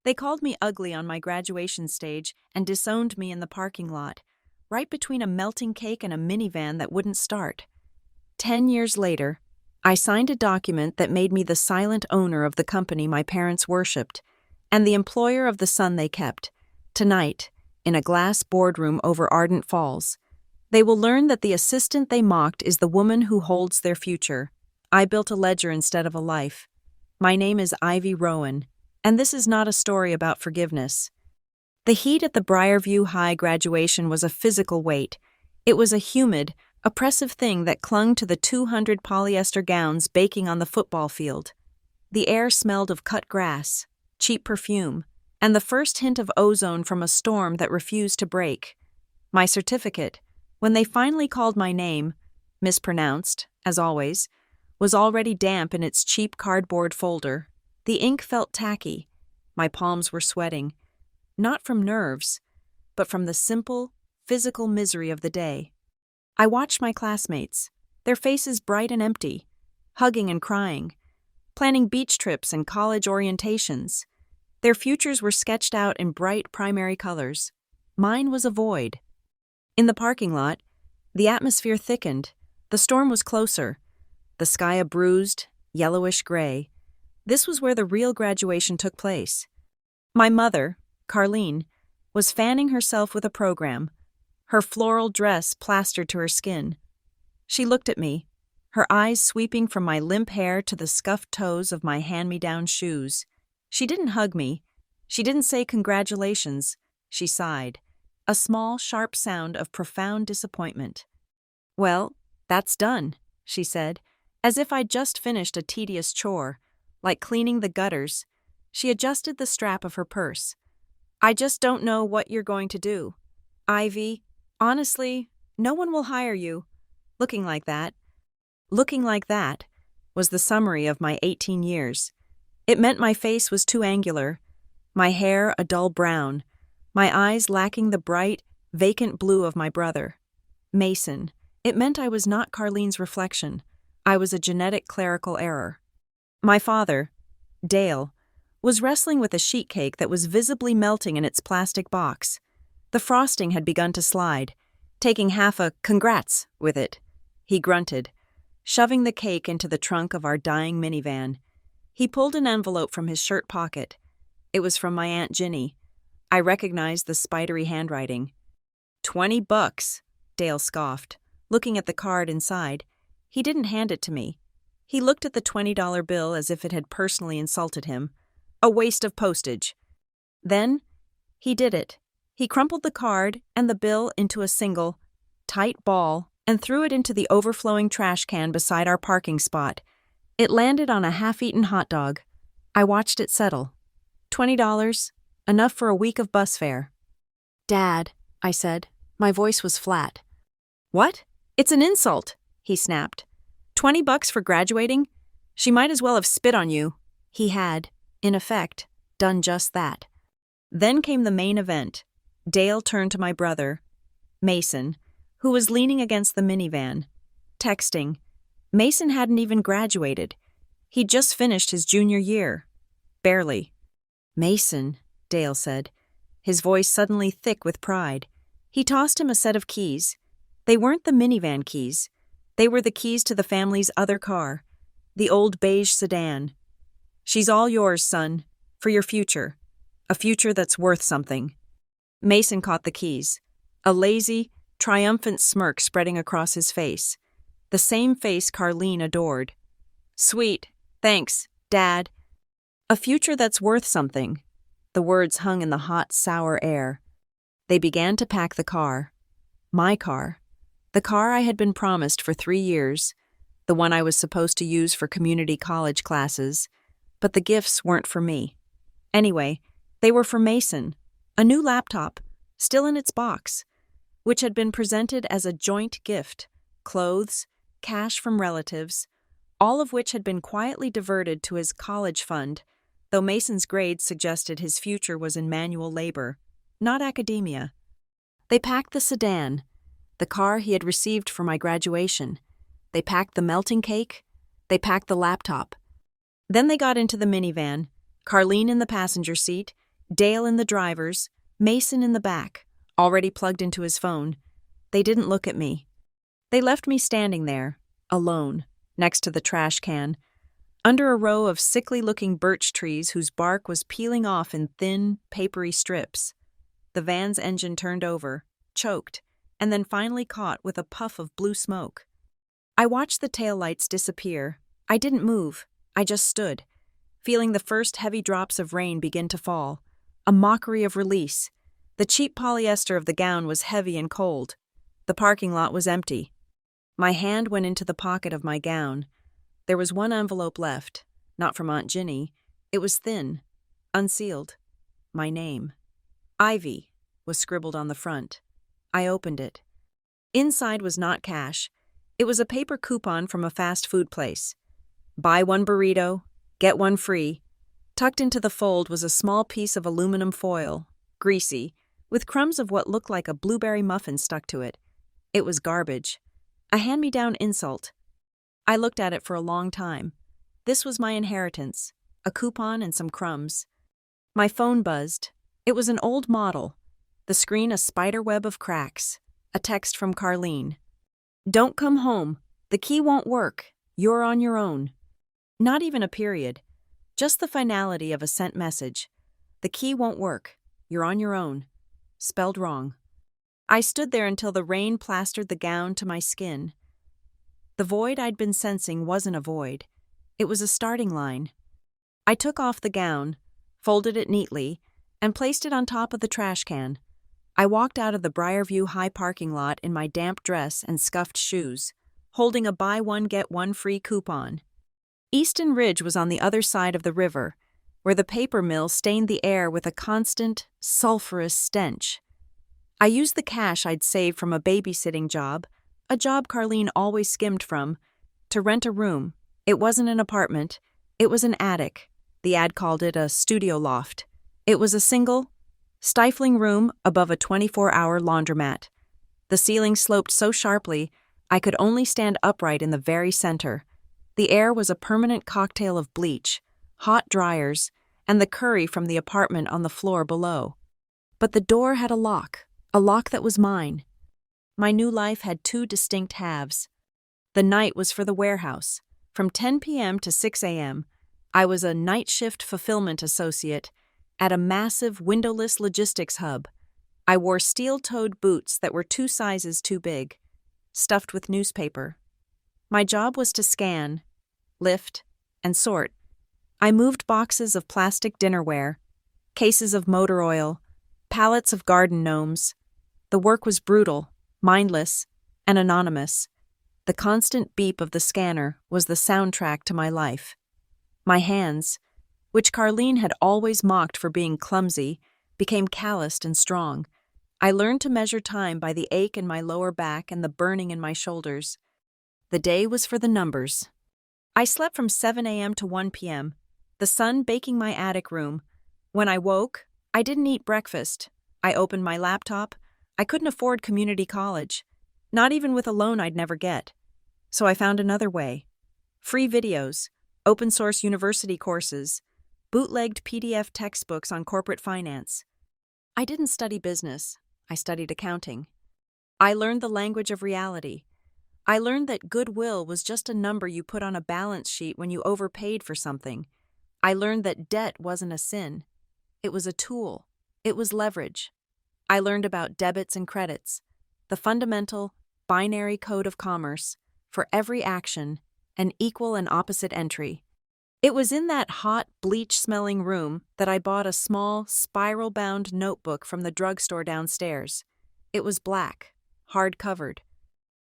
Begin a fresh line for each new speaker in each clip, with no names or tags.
They called me ugly on my graduation stage and disowned me in the parking lot, right between a melting cake and a minivan that wouldn't start. 10 years later, I signed a document that made me the silent owner of the company my parents worshipped, and the employer of the son they kept. Tonight, in a glass boardroom over Ardent Falls, they will learn that the assistant they mocked is the woman who holds their future. I built a ledger instead of a life. My name is Ivy Rowan, and this is not a story about forgiveness. The heat at the Briarview High graduation was a physical weight. It was a humid, oppressive thing that clung to the 200 polyester gowns baking on the football field. The air smelled of cut grass, cheap perfume, and the first hint of ozone from a storm that refused to break. My certificate, when they finally called my name, mispronounced, as always, was already damp in its cheap cardboard folder. The ink felt tacky. My palms were sweating, not from nerves, but from the simple, physical misery of the day. I watched my classmates, their faces bright and empty, hugging and crying, planning beach trips and college orientations. Their futures were sketched out in bright primary colors. Mine was a void. In the parking lot, the atmosphere thickened. The storm was closer, the sky a bruised, yellowish gray. This was where the real graduation took place. My mother, Carlene, was fanning herself with a program, her floral dress plastered to her skin. She looked at me, her eyes sweeping from my limp hair to the scuffed toes of my hand-me-down shoes. She didn't hug me. She didn't say congratulations. She sighed, a small, sharp sound of profound disappointment. "Well, that's done," she said, as if I'd just finished a tedious chore, like cleaning the gutters. She adjusted the strap of her purse. "I just don't know what you're going to do. Ivy, honestly, no one will hire you. Looking like that." Looking like that was the summary of my 18 years. It meant my face was too angular, my hair a dull brown, my eyes lacking the bright, vacant blue of my brother, Mason. It meant I was not Carlene's reflection. I was a genetic clerical error. My father, Dale, was wrestling with a sheet cake that was visibly melting in its plastic box. The frosting had begun to slide, taking half a "congrats" with it. He grunted, shoving the cake into the trunk of our dying minivan. He pulled an envelope from his shirt pocket. It was from my Aunt Ginny. I recognized the spidery handwriting. $20, Dale scoffed, looking at the card inside. He didn't hand it to me. He looked at the $20 bill as if it had personally insulted him. A waste of postage. Then, he did it. He crumpled the card and the bill into a single, tight ball and threw it into the overflowing trash can beside our parking spot. It landed on a half-eaten hot dog. I watched it settle. $20, enough for a week of bus fare. "Dad," I said. My voice was flat. "What? It's an insult," he snapped. $20 for graduating? She might as well have spit on you." He had, in effect, done just that. Then came the main event. Dale turned to my brother, Mason, who was leaning against the minivan, texting. Mason hadn't even graduated. He'd just finished his junior year. Barely. "Mason," Dale said, his voice suddenly thick with pride. He tossed him a set of keys. They weren't the minivan keys. They were the keys to the family's other car, the old beige sedan. "She's all yours, son, for your future. A future that's worth something." Mason caught the keys, a lazy, triumphant smirk spreading across his face. The same face Carlene adored. "Sweet, thanks, Dad." A future that's worth something. The words hung in the hot, sour air. They began to pack the car. My car. The car I had been promised for 3 years. The one I was supposed to use for community college classes. But the gifts weren't for me. Anyway, they were for Mason. A new laptop, still in its box, which had been presented as a joint gift. Clothes, cash from relatives, all of which had been quietly diverted to his college fund, though Mason's grades suggested his future was in manual labor, not academia. They packed the sedan, the car he had received for my graduation. They packed the melting cake. They packed the laptop. Then they got into the minivan, Carlene in the passenger seat, Dale in the driver's, Mason in the back, already plugged into his phone. They didn't look at me. They left me standing there, alone, next to the trash can, under a row of sickly-looking birch trees whose bark was peeling off in thin, papery strips. The van's engine turned over, choked, and then finally caught with a puff of blue smoke. I watched the taillights disappear. I didn't move. I just stood, feeling the first heavy drops of rain begin to fall. A mockery of release. The cheap polyester of the gown was heavy and cold. The parking lot was empty. My hand went into the pocket of my gown. There was one envelope left, not from Aunt Ginny. It was thin, unsealed. My name. Ivy was scribbled on the front. I opened it. Inside was not cash. It was a paper coupon from a fast food place. Buy one burrito, get one free. Tucked into the fold was a small piece of aluminum foil, greasy, with crumbs of what looked like a blueberry muffin stuck to it. It was garbage. A hand-me-down insult. I looked at it for a long time. This was my inheritance, a coupon and some crumbs. My phone buzzed. It was an old model. The screen a spider web of cracks. A text from Carlene. Don't come home. The key won't work. You're on your own. Not even a period. Just the finality of a sent message. The key won't work. You're on your own. Spelled wrong. I stood there until the rain plastered the gown to my skin. The void I'd been sensing wasn't a void. It was a starting line. I took off the gown, folded it neatly, and placed it on top of the trash can. I walked out of the Briarview High parking lot in my damp dress and scuffed shoes, holding a buy one get one free coupon. Easton Ridge was on the other side of the river, where the paper mill stained the air with a constant, sulphurous stench. I used the cash I'd saved from a babysitting job, a job Carlene always skimmed from, to rent a room. It wasn't an apartment. It was an attic. The ad called it a studio loft. It was a single, stifling room above a 24-hour laundromat. The ceiling sloped so sharply, I could only stand upright in the very center. The air was a permanent cocktail of bleach, hot dryers, and the curry from the apartment on the floor below. But the door had a lock that was mine. My new life had two distinct halves. The night was for the warehouse. From 10 p.m. to 6 a.m., I was a night shift fulfillment associate at a massive windowless logistics hub. I wore steel-toed boots that were 2 sizes too big, stuffed with newspaper. My job was to scan, lift, and sort. I moved boxes of plastic dinnerware, cases of motor oil, pallets of garden gnomes. The work was brutal, mindless, and anonymous. The constant beep of the scanner was the soundtrack to my life. My hands, which Carlene had always mocked for being clumsy, became calloused and strong. I learned to measure time by the ache in my lower back and the burning in my shoulders. The day was for the numbers. I slept from 7 a.m. to 1 p.m., the sun baking my attic room. When I woke, I didn't eat breakfast. I opened my laptop. I couldn't afford community college, not even with a loan I'd never get. So I found another way. Free videos, open-source university courses, bootlegged PDF textbooks on corporate finance. I didn't study business. I studied accounting. I learned the language of reality. I learned that goodwill was just a number you put on a balance sheet when you overpaid for something. I learned that debt wasn't a sin. It was a tool. It was leverage. I learned about debits and credits, the fundamental, binary code of commerce, for every action, an equal and opposite entry. It was in that hot, bleach-smelling room that I bought a small, spiral-bound notebook from the drugstore downstairs. It was black, hard-covered.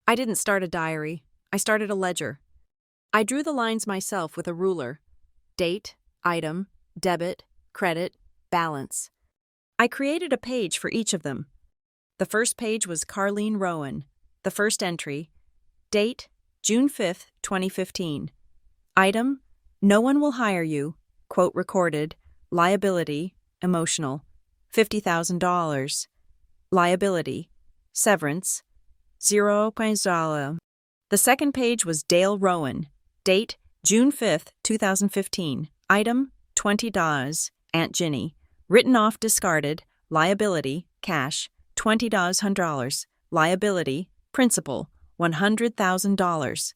I didn't start a diary. I started a ledger. I drew the lines myself with a ruler. Date, item, debit, credit, balance. I created a page for each of them. The first page was Carlene Rowan. The first entry. Date, June 5th, 2015. Item, no one will hire you. Quote recorded. Liability, emotional. $50,000. Liability, severance, $0. The second page was Dale Rowan. Date, June 5th, 2015. Item, $20. Aunt Ginny. Written off discarded, liability, cash, $20,000, liability, principal, $100,000.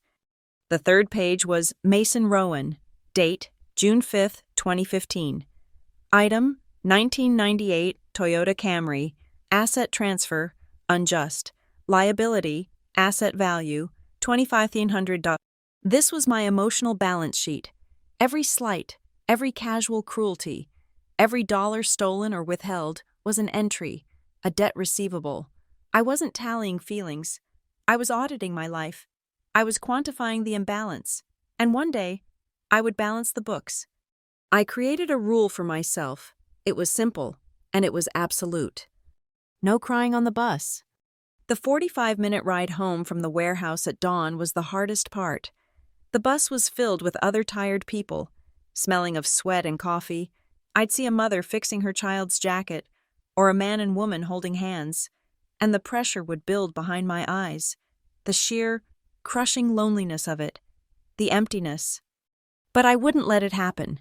The third page was Mason Rowan, date, June 5, 2015. Item, 1998 Toyota Camry, asset transfer, unjust, liability, asset value, $2,500. This was my emotional balance sheet. Every slight, every casual cruelty, every dollar stolen or withheld was an entry, a debt receivable. I wasn't tallying feelings. I was auditing my life. I was quantifying the imbalance. And one day, I would balance the books. I created a rule for myself. It was simple, and it was absolute. No crying on the bus. The 45-minute ride home from the warehouse at dawn was the hardest part. The bus was filled with other tired people, smelling of sweat and coffee. I'd see a mother fixing her child's jacket, or a man and woman holding hands, and the pressure would build behind my eyes, the sheer, crushing loneliness of it, the emptiness. But I wouldn't let it happen.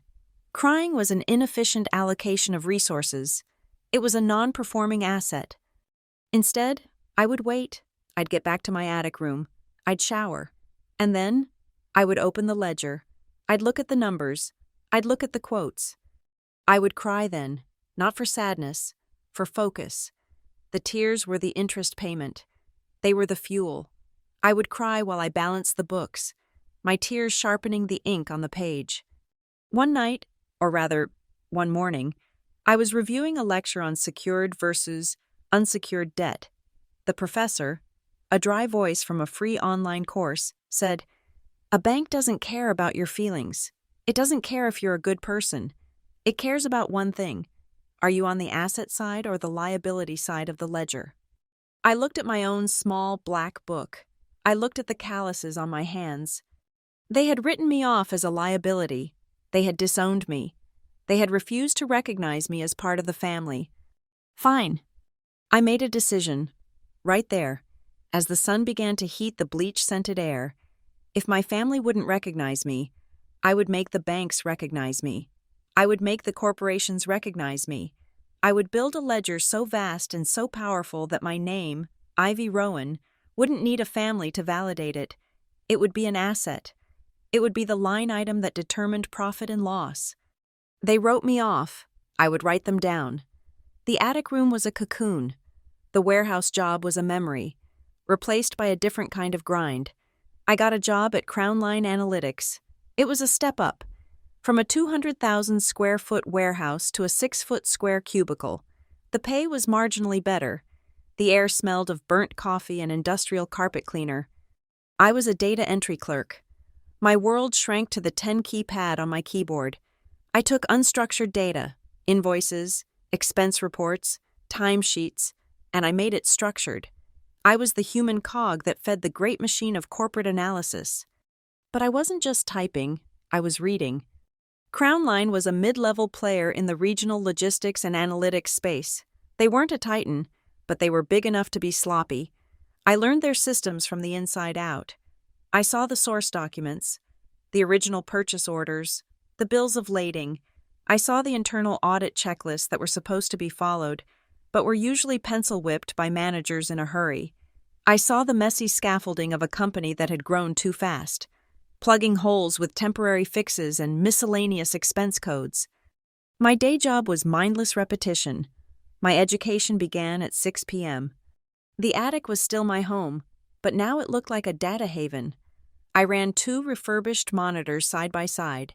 Crying was an inefficient allocation of resources. It was a non-performing asset. Instead, I would wait. I'd get back to my attic room. I'd shower. And then, I would open the ledger. I'd look at the numbers. I'd look at the quotes. I would cry then, not for sadness, for focus. The tears were the interest payment. They were the fuel. I would cry while I balanced the books, my tears sharpening the ink on the page. One night, or rather, one morning, I was reviewing a lecture on secured versus unsecured debt. The professor, a dry voice from a free online course, said, "A bank doesn't care about your feelings. It doesn't care if you're a good person. It cares about one thing. Are you on the asset side or the liability side of the ledger?" I looked at my own small black book. I looked at the calluses on my hands. They had written me off as a liability. They had disowned me. They had refused to recognize me as part of the family. Fine. I made a decision. Right there, as the sun began to heat the bleach-scented air. If my family wouldn't recognize me, I would make the banks recognize me. I would make the corporations recognize me. I would build a ledger so vast and so powerful that my name, Ivy Rowan, wouldn't need a family to validate it. It would be an asset. It would be the line item that determined profit and loss. They wrote me off. I would write them down. The attic room was a cocoon. The warehouse job was a memory, replaced by a different kind of grind. I got a job at Crownline Analytics. It was a step up, from a 200,000 square foot warehouse to a 6-foot square cubicle. The pay was marginally better. The air smelled of burnt coffee and industrial carpet cleaner. I was a data entry clerk. My world shrank to the 10-key pad on my keyboard. I took unstructured data, invoices, expense reports, timesheets, and I made it structured. I was the human cog that fed the great machine of corporate analysis. But I wasn't just typing, I was reading. Crownline was a mid-level player in the regional logistics and analytics space. They weren't a titan, but they were big enough to be sloppy. I learned their systems from the inside out. I saw the source documents, the original purchase orders, the bills of lading. I saw the internal audit checklists that were supposed to be followed, but were usually pencil-whipped by managers in a hurry. I saw the messy scaffolding of a company that had grown too fast, plugging holes with temporary fixes and miscellaneous expense codes. My day job was mindless repetition. My education began at 6 p.m. The attic was still my home, but now it looked like a data haven. I ran 2 refurbished monitors side by side.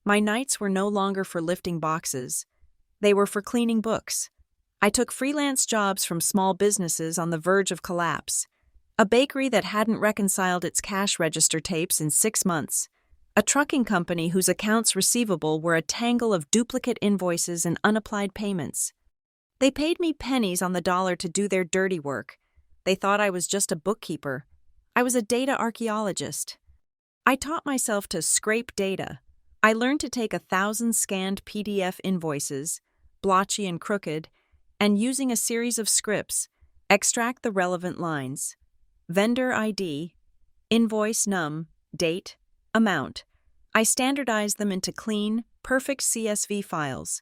My nights were no longer for lifting boxes. They were for cleaning books. I took freelance jobs from small businesses on the verge of collapse. A bakery that hadn't reconciled its cash register tapes in 6 months. A trucking company whose accounts receivable were a tangle of duplicate invoices and unapplied payments. They paid me pennies on the dollar to do their dirty work. They thought I was just a bookkeeper. I was a data archaeologist. I taught myself to scrape data. I learned to take 1,000 scanned PDF invoices, blotchy and crooked, and using a series of scripts, extract the relevant lines. Vendor ID, invoice num, date, amount. I standardized them into clean, perfect CSV files.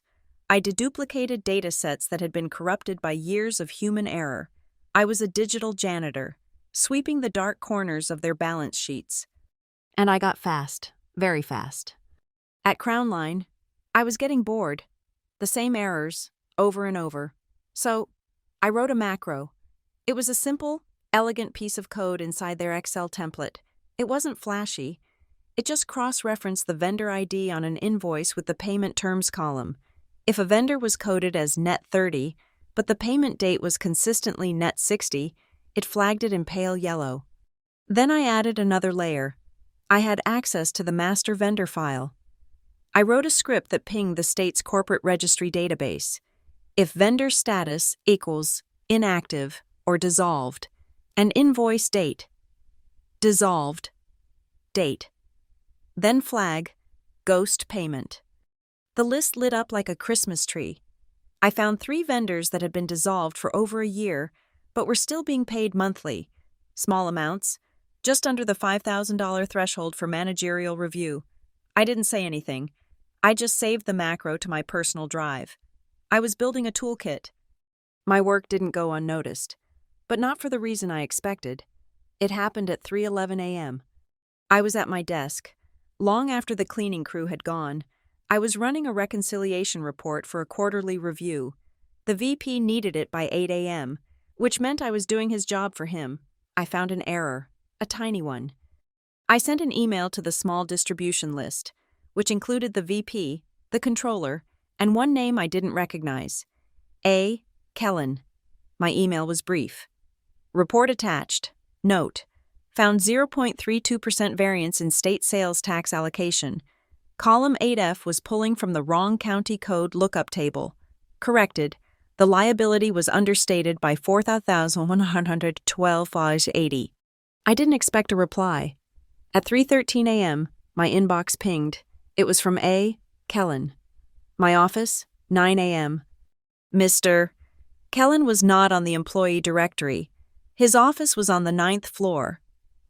I deduplicated data sets that had been corrupted by years of human error. I was a digital janitor, sweeping the dark corners of their balance sheets. And I got fast, very fast. At Crown Line, I was getting bored. The same errors, over and over. So, I wrote a macro. It was a simple, elegant piece of code inside their Excel template. It wasn't flashy. It just cross-referenced the vendor ID on an invoice with the payment terms column. If a vendor was coded as net 30, but the payment date was consistently net 60, it flagged it in pale yellow. Then I added another layer. I had access to the master vendor file. I wrote a script that pinged the state's corporate registry database. If vendor status equals inactive or dissolved, and invoice date, dissolved, date, then flag, ghost payment. The list lit up like a Christmas tree. I found 3 vendors that had been dissolved for over a year, but were still being paid monthly. Small amounts, just under the $5,000 threshold for managerial review. I didn't say anything. I just saved the macro to my personal drive. I was building a toolkit. My work didn't go unnoticed, but not for the reason I expected. It happened at 3:11 a.m. I was at my desk. Long after the cleaning crew had gone, I was running a reconciliation report for a quarterly review. The VP needed it by 8 a.m., which meant I was doing his job for him. I found an error, a tiny one. I sent an email to the small distribution list, which included the VP, the controller, and one name I didn't recognize. A. Kellen. My email was brief. Report attached. Note. Found 0.32% variance in state sales tax allocation. Column 8F was pulling from the wrong county code lookup table. Corrected. The liability was understated by $4,112.80. I didn't expect a reply. At 3:13 a.m., my inbox pinged. It was from A. Kellen. My office, 9 a.m. Mr. Kellen was not on the employee directory. His office was on the 9th floor,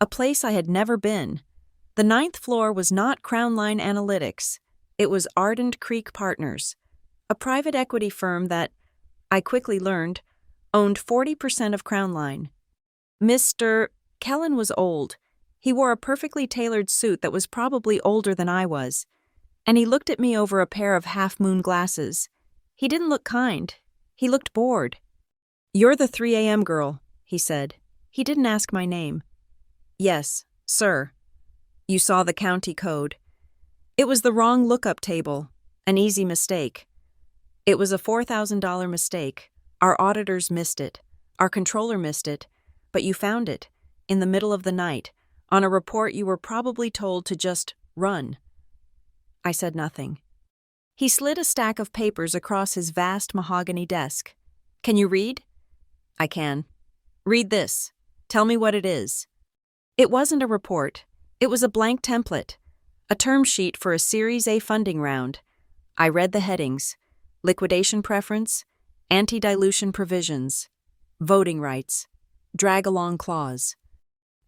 a place I had never been. The 9th floor was not Crown Line Analytics. It was Ardent Creek Partners, a private equity firm that, I quickly learned, owned 40% of Crown Line. Mr. Kellen was old. He wore a perfectly tailored suit that was probably older than I was, and he looked at me over a pair of half-moon glasses. He didn't look kind. He looked bored. "You're the 3 a.m. girl," he said. He didn't ask my name. "Yes, sir." "You saw the county code." "It was the wrong lookup table. An easy mistake." "It was a $4,000 mistake. Our auditors missed it. Our controller missed it. But you found it, in the middle of the night, on a report you were probably told to just run." I said nothing. He slid a stack of papers across his vast mahogany desk. "Can you read?" "I can." "Read this. Tell me what it is." It wasn't a report. It was a blank template, a term sheet for a Series A funding round. I read the headings: liquidation preference, anti-dilution provisions, voting rights, drag-along clause.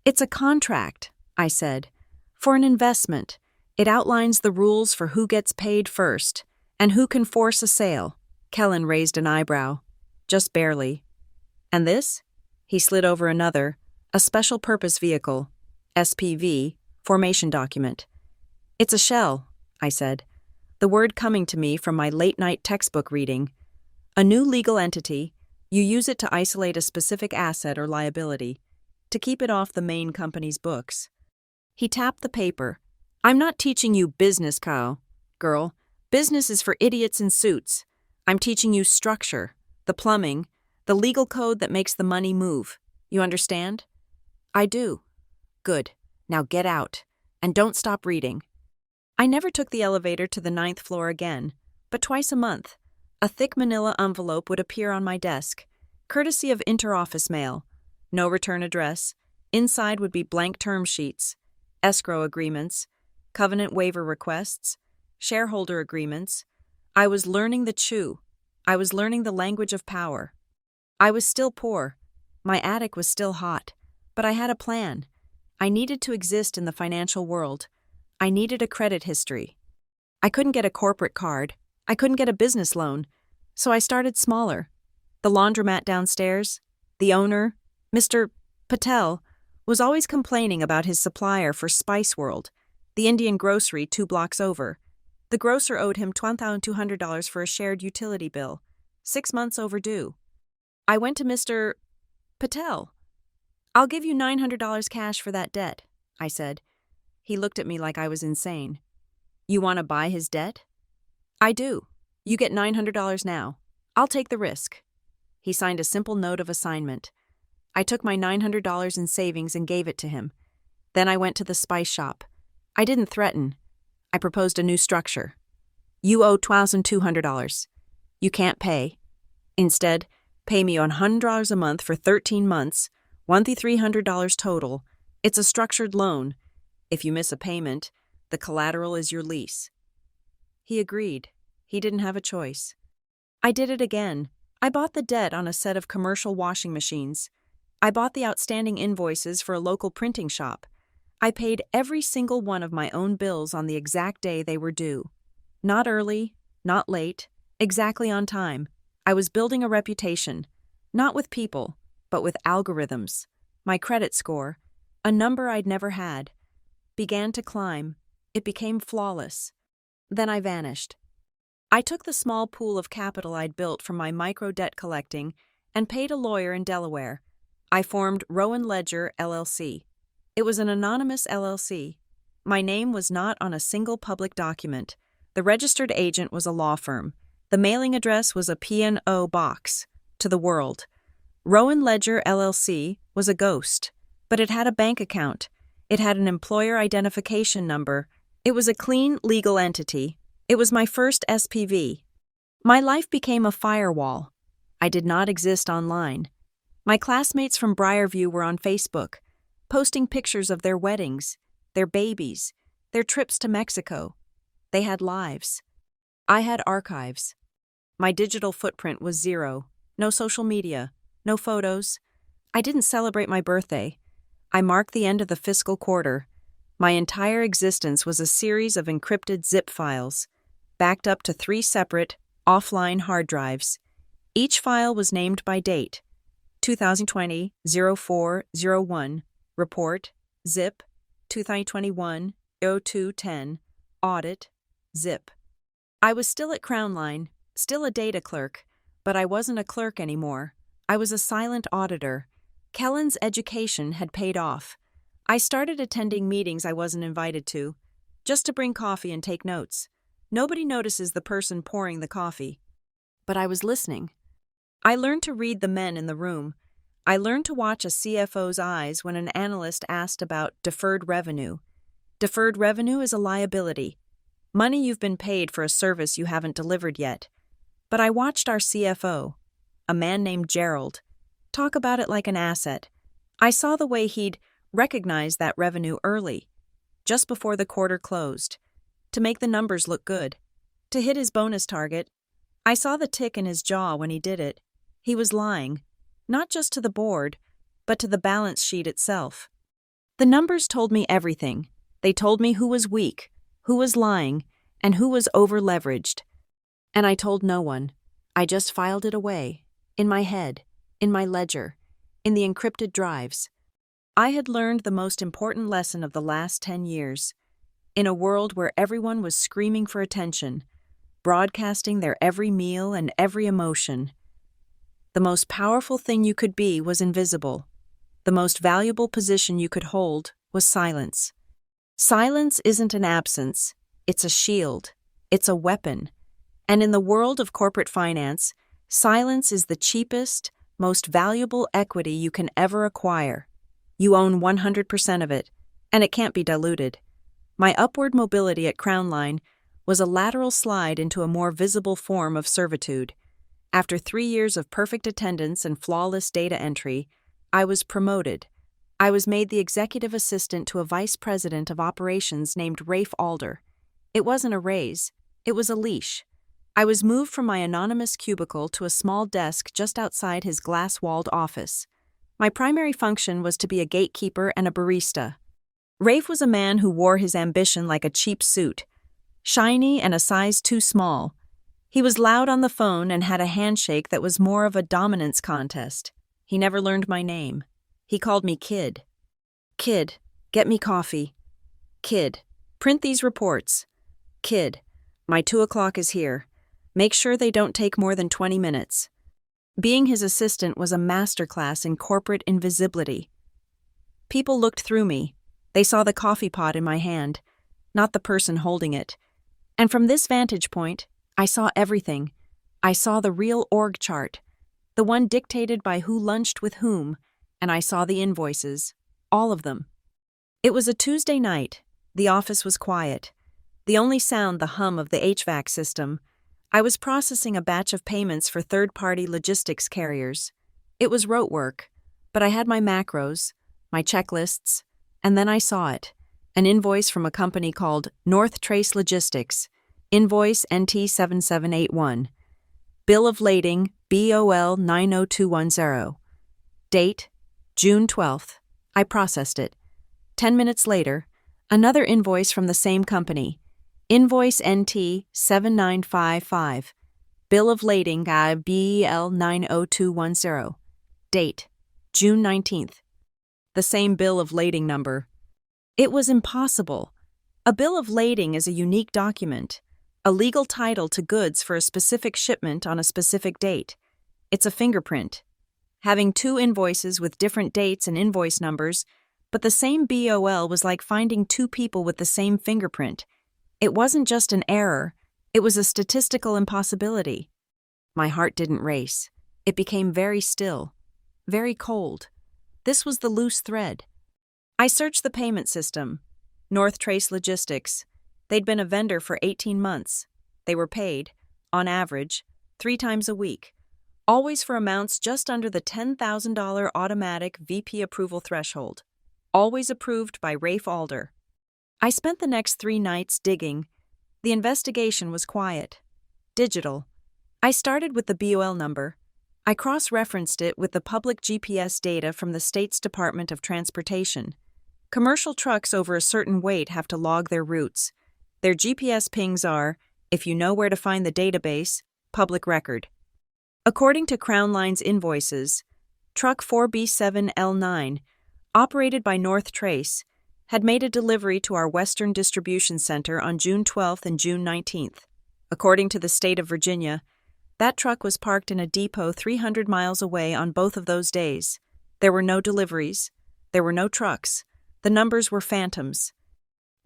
"It's a contract," I said, "for an investment. It outlines the rules for who gets paid first and who can force a sale." Kellen raised an eyebrow. "Just barely." "And this?" He slid over another, a special purpose vehicle, SPV, formation document. "It's a shell," I said, the word coming to me from my late-night textbook reading. "A new legal entity, you use it to isolate a specific asset or liability, to keep it off the main company's books." He tapped the paper. "I'm not teaching you business, girl. Business is for idiots in suits. I'm teaching you structure, the plumbing, the legal code that makes the money move. You understand?" "I do." "Good. Now get out. And don't stop reading." I never took the elevator to the 9th floor again, but twice a month, a thick manila envelope would appear on my desk, courtesy of interoffice mail. No return address. Inside would be blank term sheets, escrow agreements, covenant waiver requests, shareholder agreements. I was learning the chew. I was learning the language of power. I was still poor. My attic was still hot. But I had a plan. I needed to exist in the financial world. I needed a credit history. I couldn't get a corporate card. I couldn't get a business loan, so I started smaller. The laundromat downstairs, the owner, Mr. Patel, was always complaining about his supplier for Spice World, the Indian grocery 2 blocks over. The grocer owed him $12,200 for a shared utility bill, 6 months overdue. I went to Mr. Patel. "I'll give you $900 cash for that debt," I said. He looked at me like I was insane. "You want to buy his debt?" "I do. You get $900 now. I'll take the risk." He signed a simple note of assignment. I took my $900 in savings and gave it to him. Then I went to the spice shop. I didn't threaten. I proposed a new structure. "You owe $1,200. You can't pay. Instead, pay me $100 a month for 13 months, $1,300 total. It's a structured loan. If you miss a payment, the collateral is your lease." He agreed. He didn't have a choice. I did it again. I bought the debt on a set of commercial washing machines. I bought the outstanding invoices for a local printing shop. I paid every single one of my own bills on the exact day they were due. Not early, not late, exactly on time. I was building a reputation, not with people, but with algorithms. My credit score, a number I'd never had, began to climb. It became flawless. Then I vanished. I took the small pool of capital I'd built from my micro-debt collecting and paid a lawyer in Delaware. I formed Rowan Ledger, LLC. It was an anonymous LLC. My name was not on a single public document. The registered agent was a law firm. The mailing address was a P&O box to the world. Rowan Ledger, LLC was a ghost, but it had a bank account. It had an employer identification number. It was a clean, legal entity. It was my first SPV. My life became a firewall. I did not exist online. My classmates from Briarview were on Facebook, posting pictures of their weddings, their babies, their trips to Mexico. They had lives. I had archives. My digital footprint was zero. No social media, no photos. I didn't celebrate my birthday. I marked the end of the fiscal quarter. My entire existence was a series of encrypted zip files, backed up to 3 separate, offline hard drives. Each file was named by date: 2020-04-01, report, zip, 2021-02-10, audit, zip. I was still at Crownline, still a data clerk, but I wasn't a clerk anymore. I was a silent auditor. Kellen's education had paid off. I started attending meetings I wasn't invited to, just to bring coffee and take notes. Nobody notices the person pouring the coffee. But I was listening. I learned to read the men in the room. I learned to watch a CFO's eyes when an analyst asked about deferred revenue. Deferred revenue is a liability. Money you've been paid for a service you haven't delivered yet. But I watched our CFO, a man named Gerald, talk about it like an asset. I saw the way he'd recognize that revenue early, just before the quarter closed, to make the numbers look good, to hit his bonus target. I saw the tick in his jaw when he did it. He was lying, not just to the board, but to the balance sheet itself. The numbers told me everything. They told me who was weak, who was lying, and who was over-leveraged. And I told no one. I just filed it away, in my head, in my ledger, in the encrypted drives. I had learned the most important lesson of the last 10 years. In a world where everyone was screaming for attention, broadcasting their every meal and every emotion, the most powerful thing you could be was invisible. The most valuable position you could hold was silence. Silence isn't an absence, it's a shield, it's a weapon. And in the world of corporate finance, silence is the cheapest, most valuable equity you can ever acquire. You own 100% of it, and it can't be diluted. My upward mobility at Crownline was a lateral slide into a more visible form of servitude. After 3 years of perfect attendance and flawless data entry, I was promoted. I was made the executive assistant to a vice president of operations named Rafe Alder. It wasn't a raise, it was a leash. I was moved from my anonymous cubicle to a small desk just outside his glass-walled office. My primary function was to be a gatekeeper and a barista. Rafe was a man who wore his ambition like a cheap suit, shiny and a size too small. He was loud on the phone and had a handshake that was more of a dominance contest. He never learned my name. He called me Kid. Kid, get me coffee. Kid, print these reports. Kid, my 2 o'clock is here. Make sure they don't take more than 20 minutes. Being his assistant was a masterclass in corporate invisibility. People looked through me. They saw the coffee pot in my hand, not the person holding it. And from this vantage point, I saw everything. I saw the real org chart, the one dictated by who lunched with whom, and I saw the invoices, all of them. It was a Tuesday night. The office was quiet. The only sound the hum of the HVAC system. I was processing a batch of payments for third-party logistics carriers. It was rote work, but I had my macros, my checklists, and then I saw it. An invoice from a company called North Trace Logistics, invoice NT7781. Bill of lading BOL 90210. Date, June 12th. I processed it. 10 minutes later, another invoice from the same company. Invoice NT 7955. Bill of lading BL 90210. Date, June 19th. The same bill of lading number. It was impossible. A bill of lading is a unique document, a legal title to goods for a specific shipment on a specific date. It's a fingerprint. Having two invoices with different dates and invoice numbers, but the same BOL was like finding two people with the same fingerprint. It wasn't just an error, it was a statistical impossibility. My heart didn't race. It became very still, very cold. This was the loose thread. I searched the payment system. North Trace Logistics. They'd been a vendor for 18 months. They were paid, on average, 3 times a week, always for amounts just under the $10,000 automatic VP approval threshold, always approved by Rafe Alder. I spent the next 3 nights digging. The investigation was quiet. Digital. I started with the BOL number. I cross-referenced it with the public GPS data from the state's Department of Transportation. Commercial trucks over a certain weight have to log their routes. Their GPS pings are, if you know where to find the database, public record. According to Crown Line's invoices, Truck 4B7L9, operated by North Trace, had made a delivery to our Western Distribution Center on June 12th and June 19th. According to the state of Virginia, that truck was parked in a depot 300 miles away on both of those days. There were no deliveries. There were no trucks. The numbers were phantoms.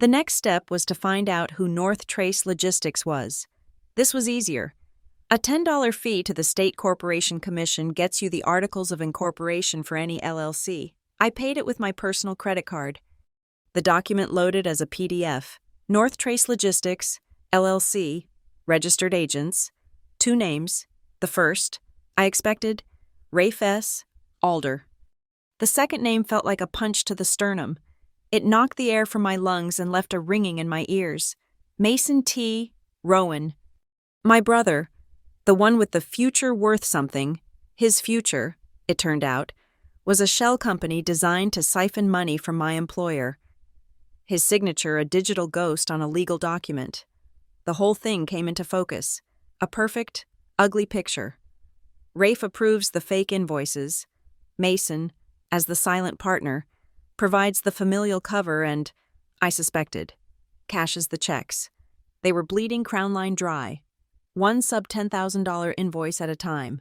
The next step was to find out who North Trace Logistics was. This was easier. A $10 fee to the State Corporation Commission gets you the Articles of Incorporation for any LLC. I paid it with my personal credit card. The document loaded as a PDF. North Trace Logistics, LLC, registered agents, 2 names. The first, I expected, Rafe S. Alder. The second name felt like a punch to the sternum. It knocked the air from my lungs and left a ringing in my ears. Mason T. Rowan. My brother, the one with the future worth something, his future, it turned out, was a shell company designed to siphon money from my employer. His signature a digital ghost on a legal document. The whole thing came into focus. A perfect, ugly picture. Rafe approves the fake invoices. Mason, as the silent partner, provides the familial cover and, I suspected, cashes the checks. They were bleeding Crown Line dry. One sub-$10,000 invoice at a time.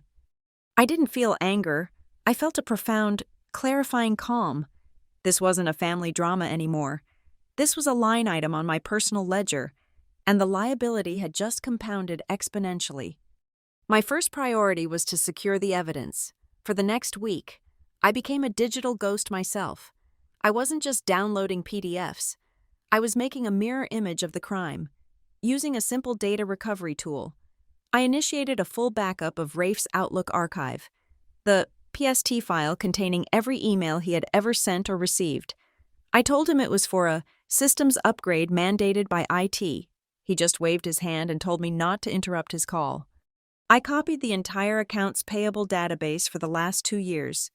I didn't feel anger. I felt a profound, clarifying calm. This wasn't a family drama anymore. This was a line item on my personal ledger, and the liability had just compounded exponentially. My first priority was to secure the evidence. For the next week, I became a digital ghost myself. I wasn't just downloading PDFs. I was making a mirror image of the crime, using a simple data recovery tool. I initiated a full backup of Rafe's Outlook archive, the PST file containing every email he had ever sent or received. I told him it was for a systems upgrade mandated by IT. He just waved his hand and told me not to interrupt his call. I copied the entire accounts payable database for the last 2 years.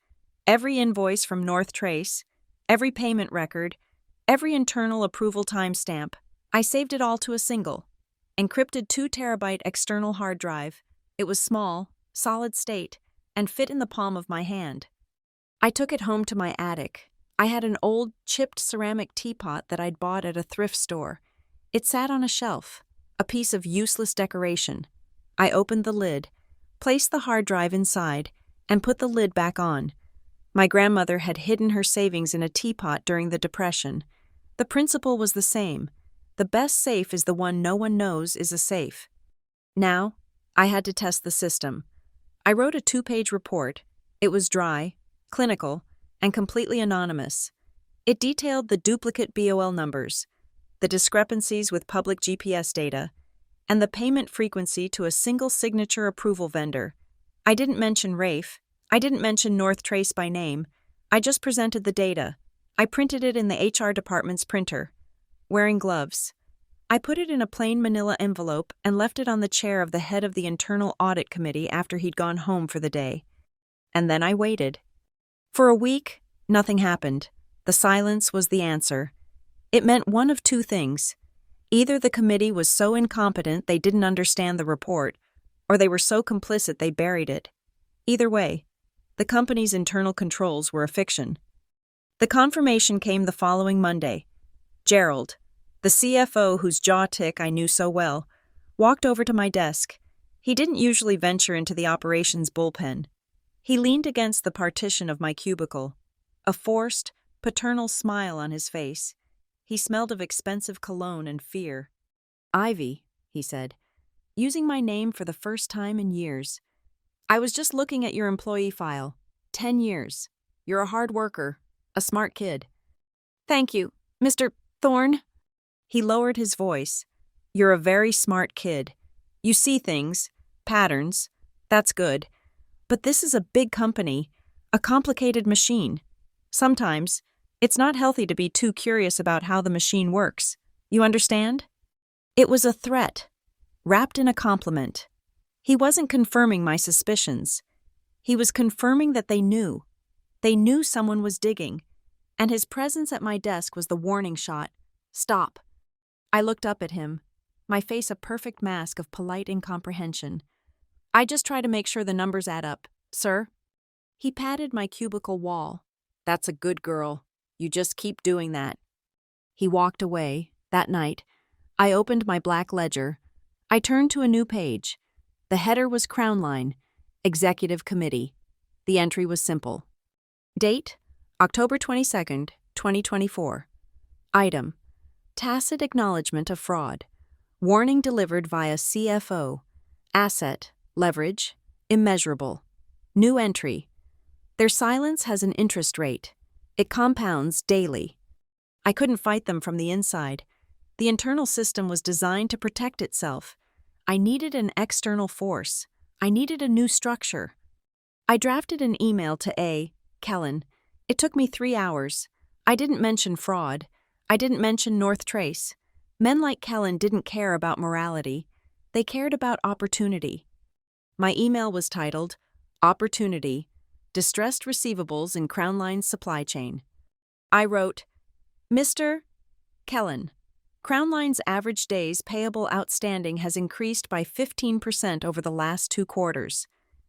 Every invoice from North Trace, every payment record, every internal approval timestamp. I saved it all to a single. Encrypted 2 terabyte external hard drive. It was small, solid state, and fit in the palm of my hand. I took it home to my attic. I had an old, chipped ceramic teapot that I'd bought at a thrift store. It sat on a shelf, a piece of useless decoration. I opened the lid, placed the hard drive inside, and put the lid back on. My grandmother had hidden her savings in a teapot during the Depression. The principle was the same. The best safe is the one no one knows is a safe. Now, I had to test the system. I wrote a 2-page report. It was dry, clinical, and completely anonymous. It detailed the duplicate BOL numbers, the discrepancies with public GPS data, and the payment frequency to a single signature approval vendor. I didn't mention Rafe. I didn't mention North Trace by name. I just presented the data. I printed it in the HR department's printer. Wearing gloves. I put it in a plain manila envelope and left it on the chair of the head of the Internal Audit Committee after he'd gone home for the day. And then I waited. For a week, nothing happened. The silence was the answer. It meant one of two things. Either the committee was so incompetent they didn't understand the report, or they were so complicit they buried it. Either way, the company's internal controls were a fiction. The confirmation came the following Monday. Gerald, the CFO whose jaw tick I knew so well, walked over to my desk. He didn't usually venture into the operations bullpen. He leaned against the partition of my cubicle, a forced, paternal smile on his face. He smelled of expensive cologne and fear. "Ivy," he said, using my name for the first time in years. "I was just looking at your employee file. 10 years. You're a hard worker, a smart kid." "Thank you, Mr. Thorne." He lowered his voice. "You're a very smart kid. You see things, patterns. That's good. But this is a big company, a complicated machine. Sometimes, it's not healthy to be too curious about how the machine works. You understand?" It was a threat, wrapped in a compliment. He wasn't confirming my suspicions. He was confirming that they knew. They knew someone was digging, and his presence at my desk was the warning shot. "Stop." I looked up at him, my face a perfect mask of polite incomprehension. "I just try to make sure the numbers add up, sir." He patted my cubicle wall. "That's a good girl. You just keep doing that." He walked away. That night, I opened my black ledger. I turned to a new page. The header was Crown Line, Executive Committee. The entry was simple. Date, October 22nd, 2024. Item, tacit acknowledgement of fraud. Warning delivered via CFO. Asset, leverage, immeasurable. New entry. Their silence has an interest rate. It compounds daily. I couldn't fight them from the inside. The internal system was designed to protect itself. I needed an external force. I needed a new structure. I drafted an email to A. Kellen. It took me 3 hours. I didn't mention fraud. I didn't mention North Trace. Men like Kellen didn't care about morality. They cared about opportunity. My email was titled, Opportunity, Distressed Receivables in Crown Line's Supply Chain. I wrote, Mr. Kellen, Crown Line's average days payable outstanding has increased by 15% over the last 2 quarters.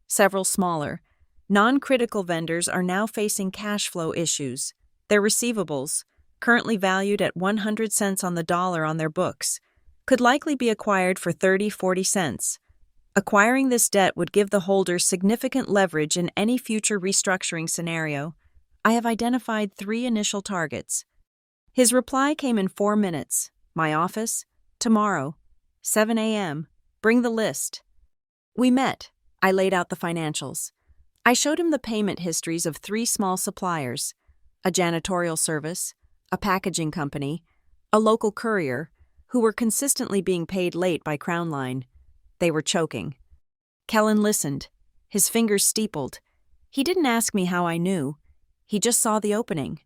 Several smaller, non-critical vendors are now facing cash flow issues. Their receivables, currently valued at 100 cents on the dollar on their books, could likely be acquired for 30-40 cents. Acquiring this debt would give the holders significant leverage in any future restructuring scenario. I have identified 3 initial targets. His reply came in 4 minutes. My office, tomorrow, 7 a.m. Bring the list. We met. I laid out the financials. I showed him the payment histories of 3 small suppliers, a janitorial service, a packaging company, a local courier, who were consistently being paid late by Crown Line. They were choking. Kellen listened, his fingers steepled. He didn't ask me how I knew. He just saw the opening.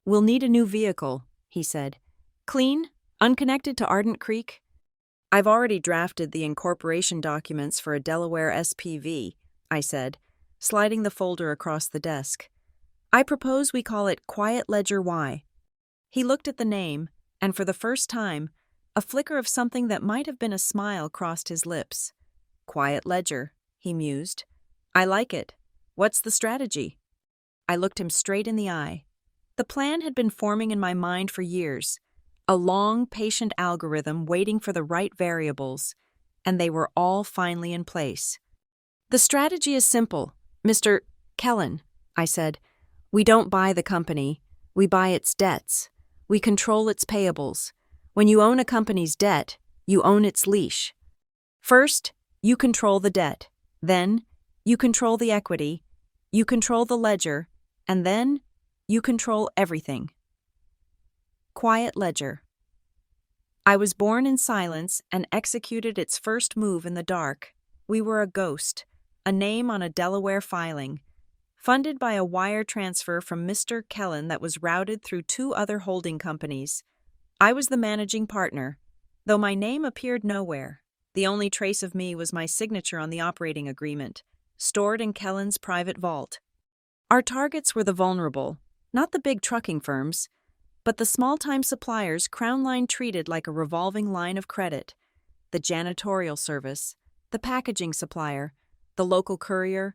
"We'll need a new vehicle," he said. "Clean, unconnected to Ardent Creek." "I've already drafted the incorporation documents for a Delaware SPV," I said, sliding the folder across the desk. "I propose we call it Quiet Ledger Y." He looked at the name, and for the first time, A flicker of something that might have been a smile crossed his lips. Quiet ledger, he mused. I like it. What's the strategy? I looked him straight in the eye. The plan had been forming in my mind for years. A long, patient algorithm waiting for the right variables, and they were all finally in place. The strategy is simple, Mr. Kellen, I said. We don't buy the company. We buy its debts. We control its payables. When you own a company's debt, you own its leash. First, you control the debt. Then, you control the equity. You control the ledger. And then, you control everything. Quiet ledger. I was born in silence and executed its first move in the dark. We were a ghost, a name on a Delaware filing, funded by a wire transfer from Mr. Kellen that was routed through 2 other holding companies. I was the managing partner, though my name appeared nowhere. The only trace of me was my signature on the operating agreement, stored in Kellen's private vault. Our targets were the vulnerable, not the big trucking firms, but the small-time suppliers Crown Line treated like a revolving line of credit. The janitorial service, the packaging supplier, the local courier,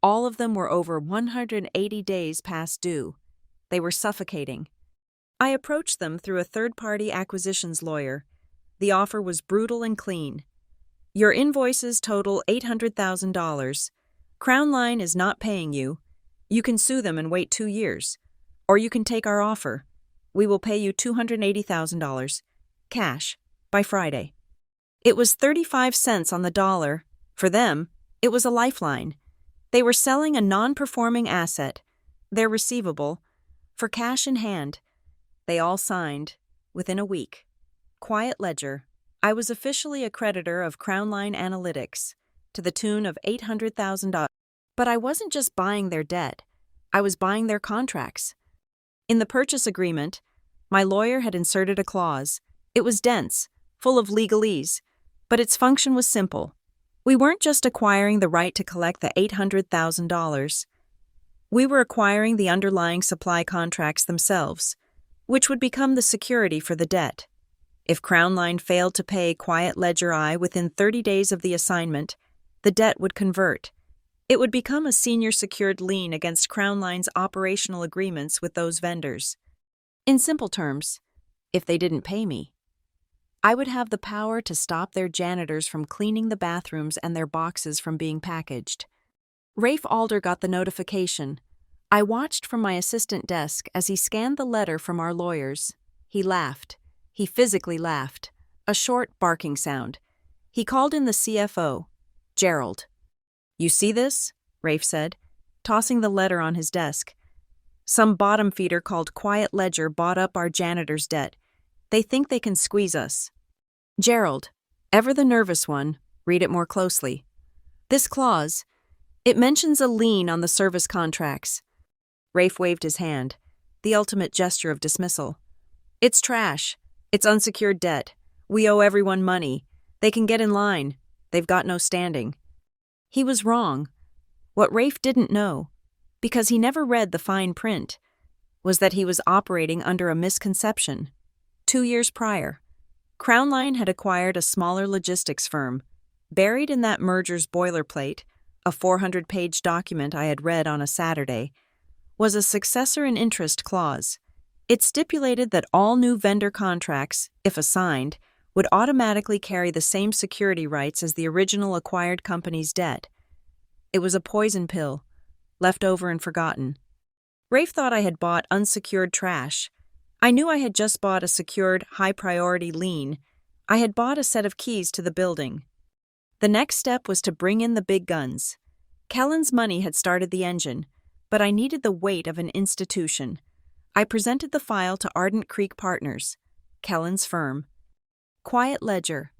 all of them were over 180 days past due. They were suffocating. I approached them through a third-party acquisitions lawyer. The offer was brutal and clean. Your invoices total $800,000. Crown Line is not paying you. You can sue them and wait 2 years. Or you can take our offer. We will pay you $280,000, cash, by Friday. It was 35 cents on the dollar. For them, it was a lifeline. They were selling a non-performing asset, their receivable, for cash in hand. They all signed, within a week. Quiet ledger. I was officially a creditor of Crown Line Analytics, to the tune of $800,000. But I wasn't just buying their debt. I was buying their contracts. In the purchase agreement, my lawyer had inserted a clause. It was dense, full of legalese, but its function was simple. We weren't just acquiring the right to collect the $800,000. We were acquiring the underlying supply contracts themselves, which would become the security for the debt. If Crown Line failed to pay Quiet Ledger I within 30 days of the assignment, the debt would convert. It would become a senior secured lien against Crown Line's operational agreements with those vendors. In simple terms, if they didn't pay me, I would have the power to stop their janitors from cleaning the bathrooms and their boxes from being packaged. Rafe Alder got the notification. I watched from my assistant desk as he scanned the letter from our lawyers. He laughed. He physically laughed. A short, barking sound. He called in the CFO, Gerald. You see this? Rafe said, tossing the letter on his desk. Some bottom feeder called Quiet Ledger bought up our janitor's debt. They think they can squeeze us. Gerald, ever the nervous one, read it more closely. This clause, it mentions a lien on the service contracts. Rafe waved his hand, the ultimate gesture of dismissal. It's trash. It's unsecured debt. We owe everyone money. They can get in line. They've got no standing. He was wrong. What Rafe didn't know, because he never read the fine print, was that he was operating under a misconception. 2 years prior, Crown Line had acquired a smaller logistics firm. Buried in that merger's boilerplate, a 400-page document I had read on a Saturday, was a successor in interest clause. It stipulated that all new vendor contracts, if assigned, would automatically carry the same security rights as the original acquired company's debt. It was a poison pill, left over and forgotten. Rafe thought I had bought unsecured trash. I knew I had just bought a secured, high-priority lien. I had bought a set of keys to the building. The next step was to bring in the big guns. Kellen's money had started the engine, but I needed the weight of an institution. I presented the file to Ardent Creek Partners, Kellen's firm. Quiet Ledger.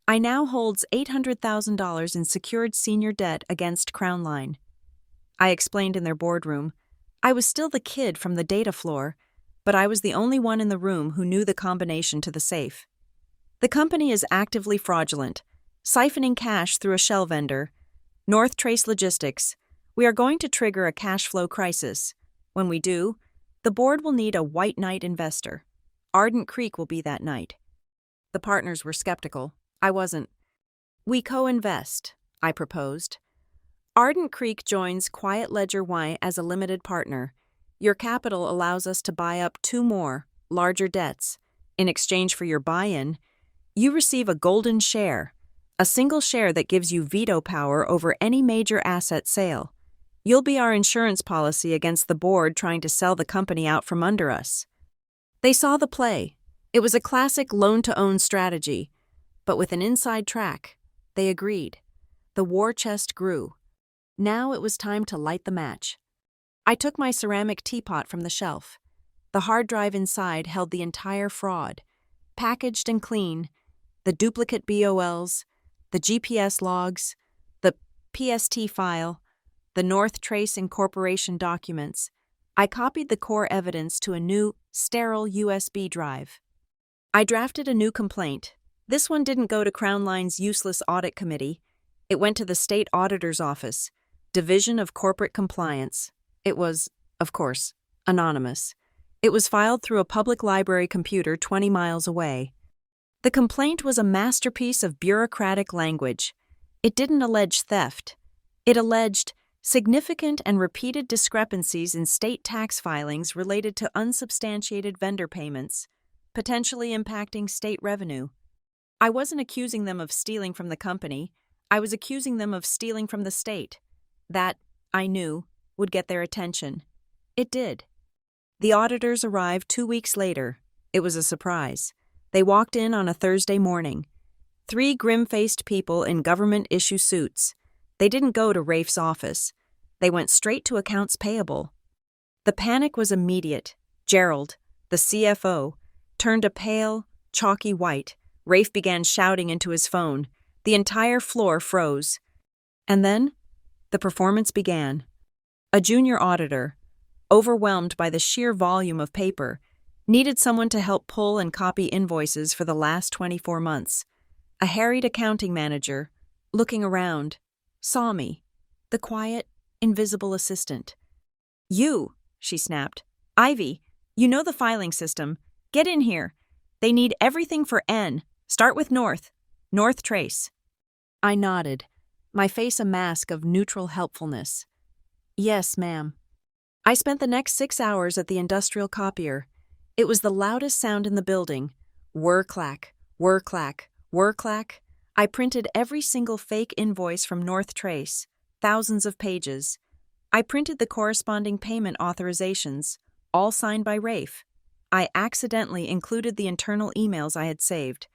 I now holds $800,000 in secured senior debt against Crown Line. I explained in their boardroom. I was still the kid from the data floor, but I was the only one in the room who knew the combination to the safe. The company is actively fraudulent, siphoning cash through a shell vendor. North Trace Logistics. We are going to trigger a cash flow crisis. When we do, the board will need a white knight investor. Ardent Creek will be that knight. The partners were skeptical. I wasn't. "We co-invest," I proposed. "Ardent Creek joins Quiet Ledger Y as a limited partner. Your capital allows us to buy up 2 more, larger debts. In exchange for your buy-in, you receive a golden share, a single share that gives you veto power over any major asset sale. You'll be our insurance policy against the board trying to sell the company out from under us." They saw the play. It was a classic loan-to-own strategy, but with an inside track. They agreed. The war chest grew. Now it was time to light the match. I took my ceramic teapot from the shelf. The hard drive inside held the entire fraud, packaged and clean, the duplicate BOLs, the GPS logs, the PST file, the North Trace Incorporation documents. I copied the core evidence to a new, sterile USB drive. I drafted a new complaint. This one didn't go to Crown Line's useless audit committee. It went to the state auditor's office, Division of Corporate Compliance. It was, of course, anonymous. It was filed through a public library computer 20 miles away. The complaint was a masterpiece of bureaucratic language. It didn't allege theft. It alleged significant and repeated discrepancies in state tax filings related to unsubstantiated vendor payments, potentially impacting state revenue. I wasn't accusing them of stealing from the company. I was accusing them of stealing from the state. That, I knew, would get their attention. It did. The auditors arrived 2 weeks later. It was a surprise. They walked in on a Thursday morning. 3 grim-faced people in government-issue suits. They didn't go to Rafe's office. They went straight to accounts payable. The panic was immediate. Gerald, the CFO, turned a pale, chalky white. Rafe began shouting into his phone. The entire floor froze. And then, the performance began. A junior auditor, overwhelmed by the sheer volume of paper, needed someone to help pull and copy invoices for the last 24 months. A harried accounting manager, looking around, saw me, the quiet, invisible assistant. "You," she snapped. "Ivy, you know the filing system. Get in here. They need everything for N. Start with North Trace." I nodded, my face a mask of neutral helpfulness. "Yes, ma'am." I spent the next 6 hours at the industrial copier. It was the loudest sound in the building. Whir-clack, whir-clack, whir-clack. I printed every single fake invoice from North Trace, thousands of pages. I printed the corresponding payment authorizations, all signed by Rafe. I accidentally included the internal emails I had saved,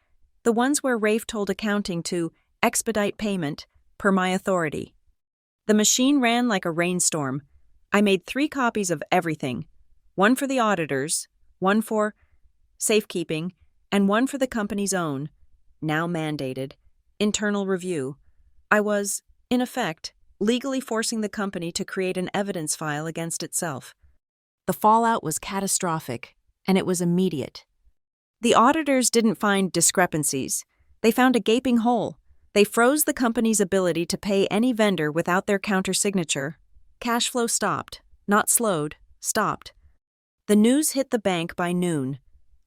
the ones where Rafe told accounting to expedite payment per my authority. The machine ran like a rainstorm. I made 3 copies of everything, one for the auditors, one for safekeeping, and one for the company's own, now mandated, internal review. I was, in effect, legally forcing the company to create an evidence file against itself. The fallout was catastrophic, and it was immediate. The auditors didn't find discrepancies. They found a gaping hole. They froze the company's ability to pay any vendor without their countersignature. Cash flow stopped, not slowed, stopped. The news hit the bank by noon.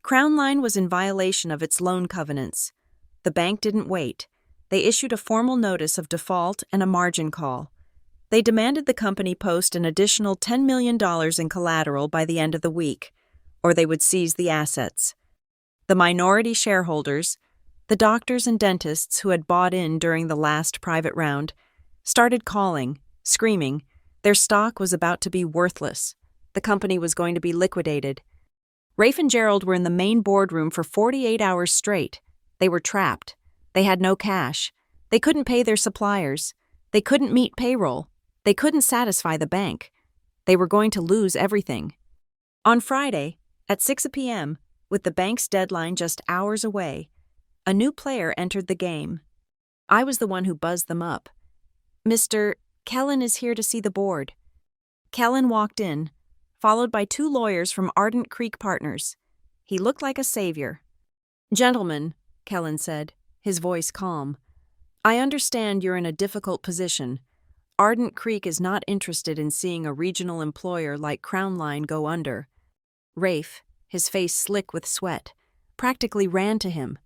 Crown Line was in violation of its loan covenants. The bank didn't wait. They issued a formal notice of default and a margin call. They demanded the company post an additional $10 million in collateral by the end of the week, or they would seize the assets. The minority shareholders, the doctors and dentists who had bought in during the last private round, started calling, screaming. Their stock was about to be worthless. The company was going to be liquidated. Rafe and Gerald were in the main boardroom for 48 hours straight. They were trapped. They had no cash. They couldn't pay their suppliers. They couldn't meet payroll. They couldn't satisfy the bank. They were going to lose everything. On Friday, at 6 p.m., with the bank's deadline just hours away, a new player entered the game. I was the one who buzzed them up. "Mr. Kellen is here to see the board." Kellen walked in, followed by 2 lawyers from Ardent Creek Partners. He looked like a savior. "Gentlemen," Kellen said, his voice calm, "I understand you're in a difficult position. Ardent Creek is not interested in seeing a regional employer like Crown Line go under." Rafe, his face slick with sweat, practically ran to him.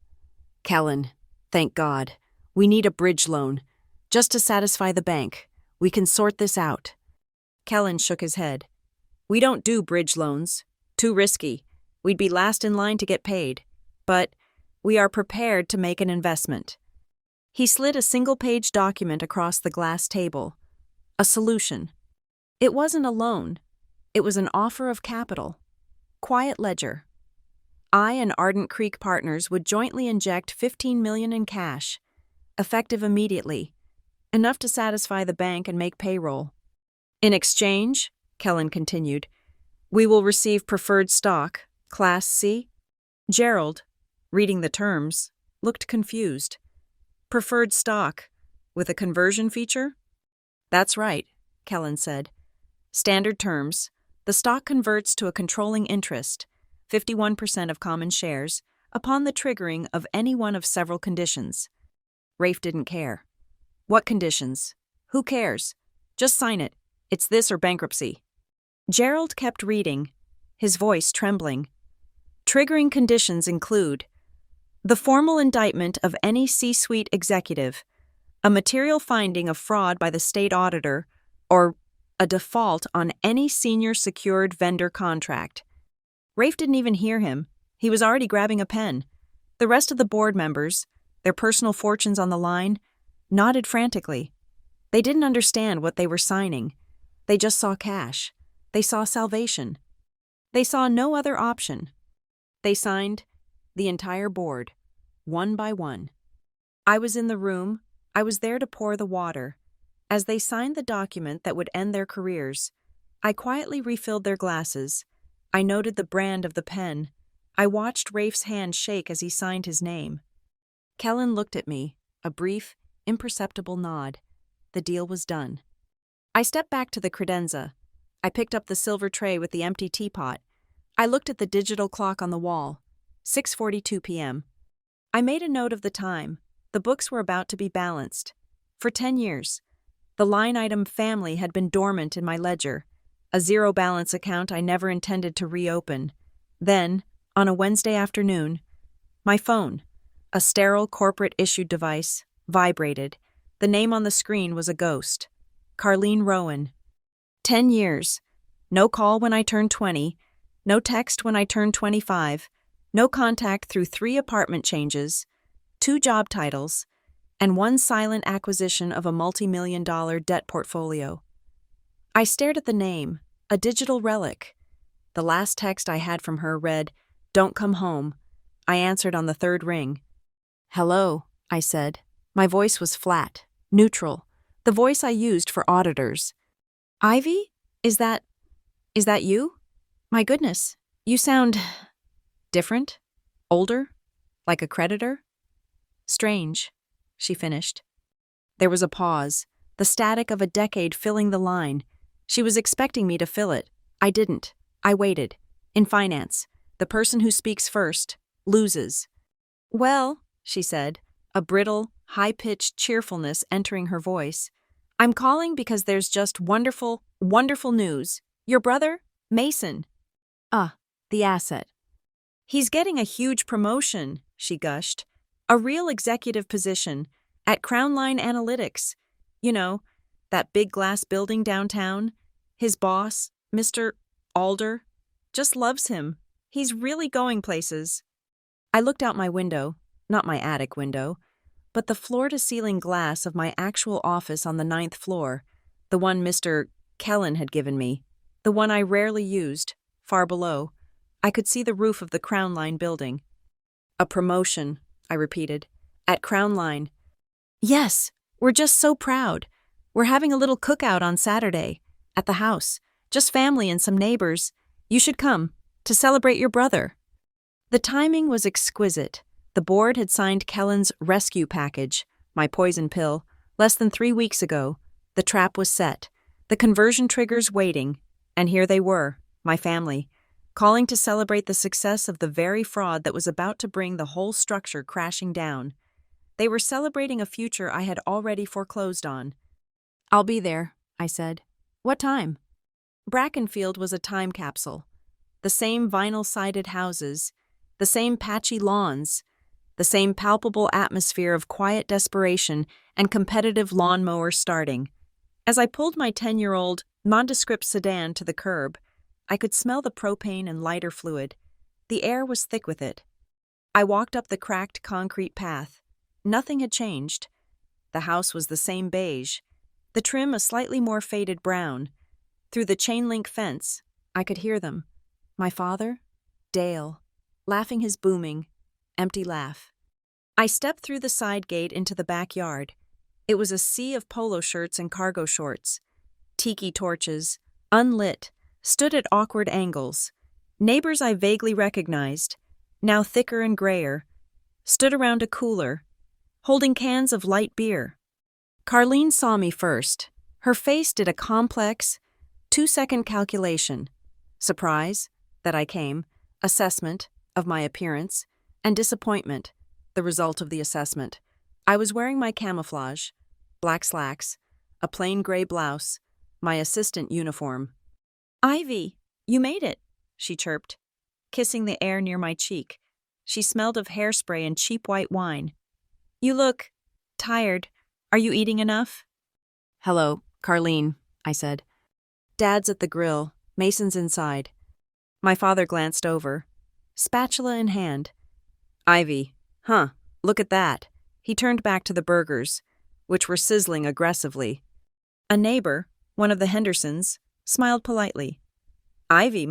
Kellen, thank God. We need a bridge loan. Just to satisfy the bank. We can sort this out. Kellen shook his head. We don't do bridge loans. Too risky. We'd be last in line to get paid. But we are prepared to make an investment. He slid a single-page document across the glass table. A solution. It wasn't a loan. It was an offer of capital. Quiet ledger. I and Ardent Creek Partners would jointly inject $15 million in cash, effective immediately, enough to satisfy the bank and make payroll. In exchange, Kellen continued, we will receive preferred stock, Class C. Gerald, reading the terms, looked confused. Preferred stock, with a conversion feature? That's right, Kellen said. Standard terms. The stock converts to a controlling interest, 51% of common shares, upon the triggering of any one of several conditions. Rafe didn't care. What conditions? Who cares? Just sign it. It's this or bankruptcy. Gerald kept reading, his voice trembling. Triggering conditions include the formal indictment of any C-suite executive, a material finding of fraud by the state auditor, or a default on any senior secured vendor contract. Rafe didn't even hear him. He was already grabbing a pen. The rest of the board members, their personal fortunes on the line, nodded frantically. They didn't understand what they were signing. They just saw cash. They saw salvation. They saw no other option. They signed, the entire board, one by one. I was in the room. I was there to pour the water. As they signed the document that would end their careers, I quietly refilled their glasses. I noted the brand of the pen. I watched Rafe's hand shake as he signed his name. Kellen looked at me, a brief, imperceptible nod. The deal was done. I stepped back to the credenza. I picked up the silver tray with the empty teapot. I looked at the digital clock on the wall. 6:42 p.m. I made a note of the time. The books were about to be balanced. For 10 years. The line item family had been dormant in my ledger, a zero balance account I never intended to reopen. Then, on a Wednesday afternoon, my phone, a sterile corporate-issued device, vibrated. The name on the screen was a ghost. Carlene Rowan. 10 years. No call when I turned 20. No text when I turned 25. No contact through 3 apartment changes, 2 job titles, and 1 silent acquisition of a multi-million-dollar debt portfolio. I stared at the name, a digital relic. The last text I had from her read, "Don't come home." I answered on the 3rd ring. "Hello," I said. My voice was flat, neutral, the voice I used for auditors. "Ivy? Is that you? My goodness, you sound different, older, like a creditor?" "Strange," she finished. There was a pause, the static of a decade filling the line. She was expecting me to fill it. I didn't. I waited. In finance, the person who speaks first loses. "Well," she said, a brittle, high-pitched cheerfulness entering her voice, "I'm calling because there's just wonderful, wonderful news. Your brother, Mason." The asset. "He's getting a huge promotion," she gushed. "A real executive position at Crown Line Analytics. You know, that big glass building downtown. His boss, Mr. Alder, just loves him. He's really going places." I looked out my window, not my attic window, but the floor-to-ceiling glass of my actual office on the 9th floor, the one Mr. Kellen had given me, the one I rarely used, far below. I could see the roof of the Crown Line building. "A promotion," I repeated, "at Crown Line." "Yes, we're just so proud. We're having a little cookout on Saturday, at the house, just family and some neighbors. You should come, to celebrate your brother." The timing was exquisite. The board had signed Kellen's rescue package, my poison pill, less than 3 weeks ago. The trap was set, the conversion triggers waiting, and here they were, my family, calling to celebrate the success of the very fraud that was about to bring the whole structure crashing down. They were celebrating a future I had already foreclosed on. "I'll be there," I said. "What time?" Brackenfield was a time capsule. The same vinyl-sided houses, the same patchy lawns, the same palpable atmosphere of quiet desperation and competitive lawnmower starting. As I pulled my 10-year-old nondescript sedan to the curb, I could smell the propane and lighter fluid. The air was thick with it. I walked up the cracked concrete path. Nothing had changed. The house was the same beige, the trim a slightly more faded brown. Through the chain-link fence, I could hear them. My father, Dale, laughing his booming, empty laugh. I stepped through the side gate into the backyard. It was a sea of polo shirts and cargo shorts. Tiki torches, unlit, stood at awkward angles. Neighbors I vaguely recognized, now thicker and grayer, stood around a cooler, holding cans of light beer. Carlene saw me first. Her face did a complex, 2-second calculation. Surprise, that I came, assessment of my appearance, and disappointment, the result of the assessment. I was wearing my camouflage, black slacks, a plain gray blouse, my assistant uniform. "Ivy, you made it," she chirped, kissing the air near my cheek. She smelled of hairspray and cheap white wine. "You look tired. Are you eating enough?" "Hello, Carlene," I said. "Dad's at the grill. Mason's inside." My father glanced over, spatula in hand. "Ivy, huh, look at that." He turned back to the burgers, which were sizzling aggressively. A neighbor, one of the Hendersons, smiled politely. "Ivy,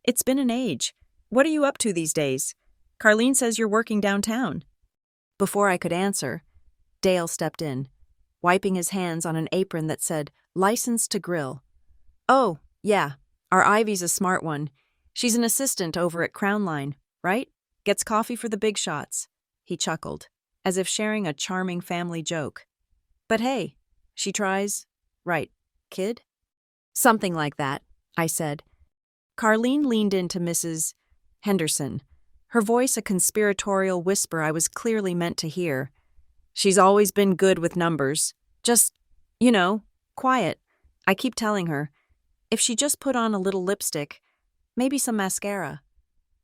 it's been an age. What are you up to these days? Carlene says you're working downtown." Before I could answer, Dale stepped in, wiping his hands on an apron that said, "License to grill." "Oh, yeah, our Ivy's a smart one. She's an assistant over at Crown Line, right? Gets coffee for the big shots." He chuckled, as if sharing a charming family joke. "But hey, she tries, right, kid?" "Something like that," I said. Carlene leaned into Mrs. Henderson, her voice a conspiratorial whisper I was clearly meant to hear. "She's always been good with numbers. Just, quiet. I keep telling her, if she just put on a little lipstick, maybe some mascara,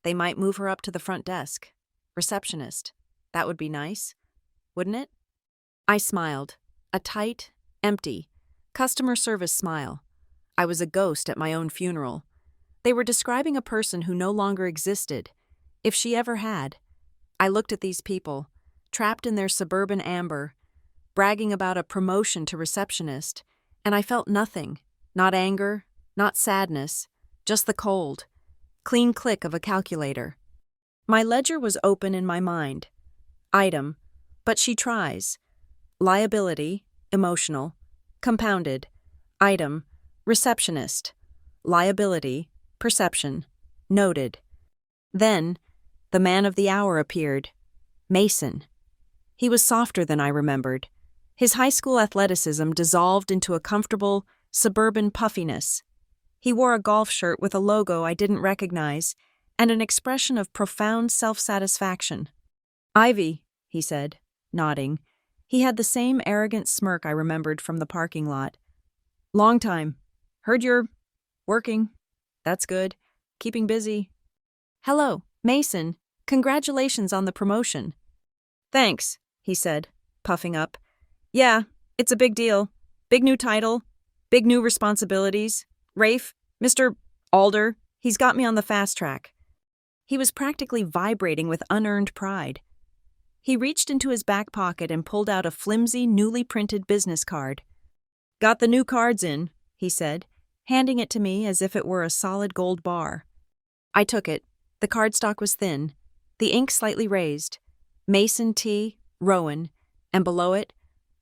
they might move her up to the front desk. Receptionist. That would be nice, wouldn't it?" I smiled, a tight, empty, customer service smile. I was a ghost at my own funeral. They were describing a person who no longer existed, if she ever had. I looked at these people, trapped in their suburban amber, bragging about a promotion to receptionist, and I felt nothing, not anger, not sadness, just the cold, clean click of a calculator. My ledger was open in my mind. Item, but she tries. Liability, emotional, compounded. Item, receptionist. Liability, perception, noted. Then, the man of the hour appeared. Mason. He was softer than I remembered. His high school athleticism dissolved into a comfortable, suburban puffiness. He wore a golf shirt with a logo I didn't recognize and an expression of profound self-satisfaction. "Ivy," he said, nodding. He had the same arrogant smirk I remembered from the parking lot. "Long time. Heard you're working. That's good. Keeping busy." "Hello, Mason. Congratulations on the promotion." "Thanks," he said, puffing up. "Yeah, it's a big deal. Big new title. Big new responsibilities. Rafe, Mr. Alder, he's got me on the fast track." He was practically vibrating with unearned pride. He reached into his back pocket and pulled out a flimsy, newly printed business card. "Got the new cards in," he said, handing it to me as if it were a solid gold bar. I took it. The cardstock was thin, the ink slightly raised. Mason T. Rowan, and below it,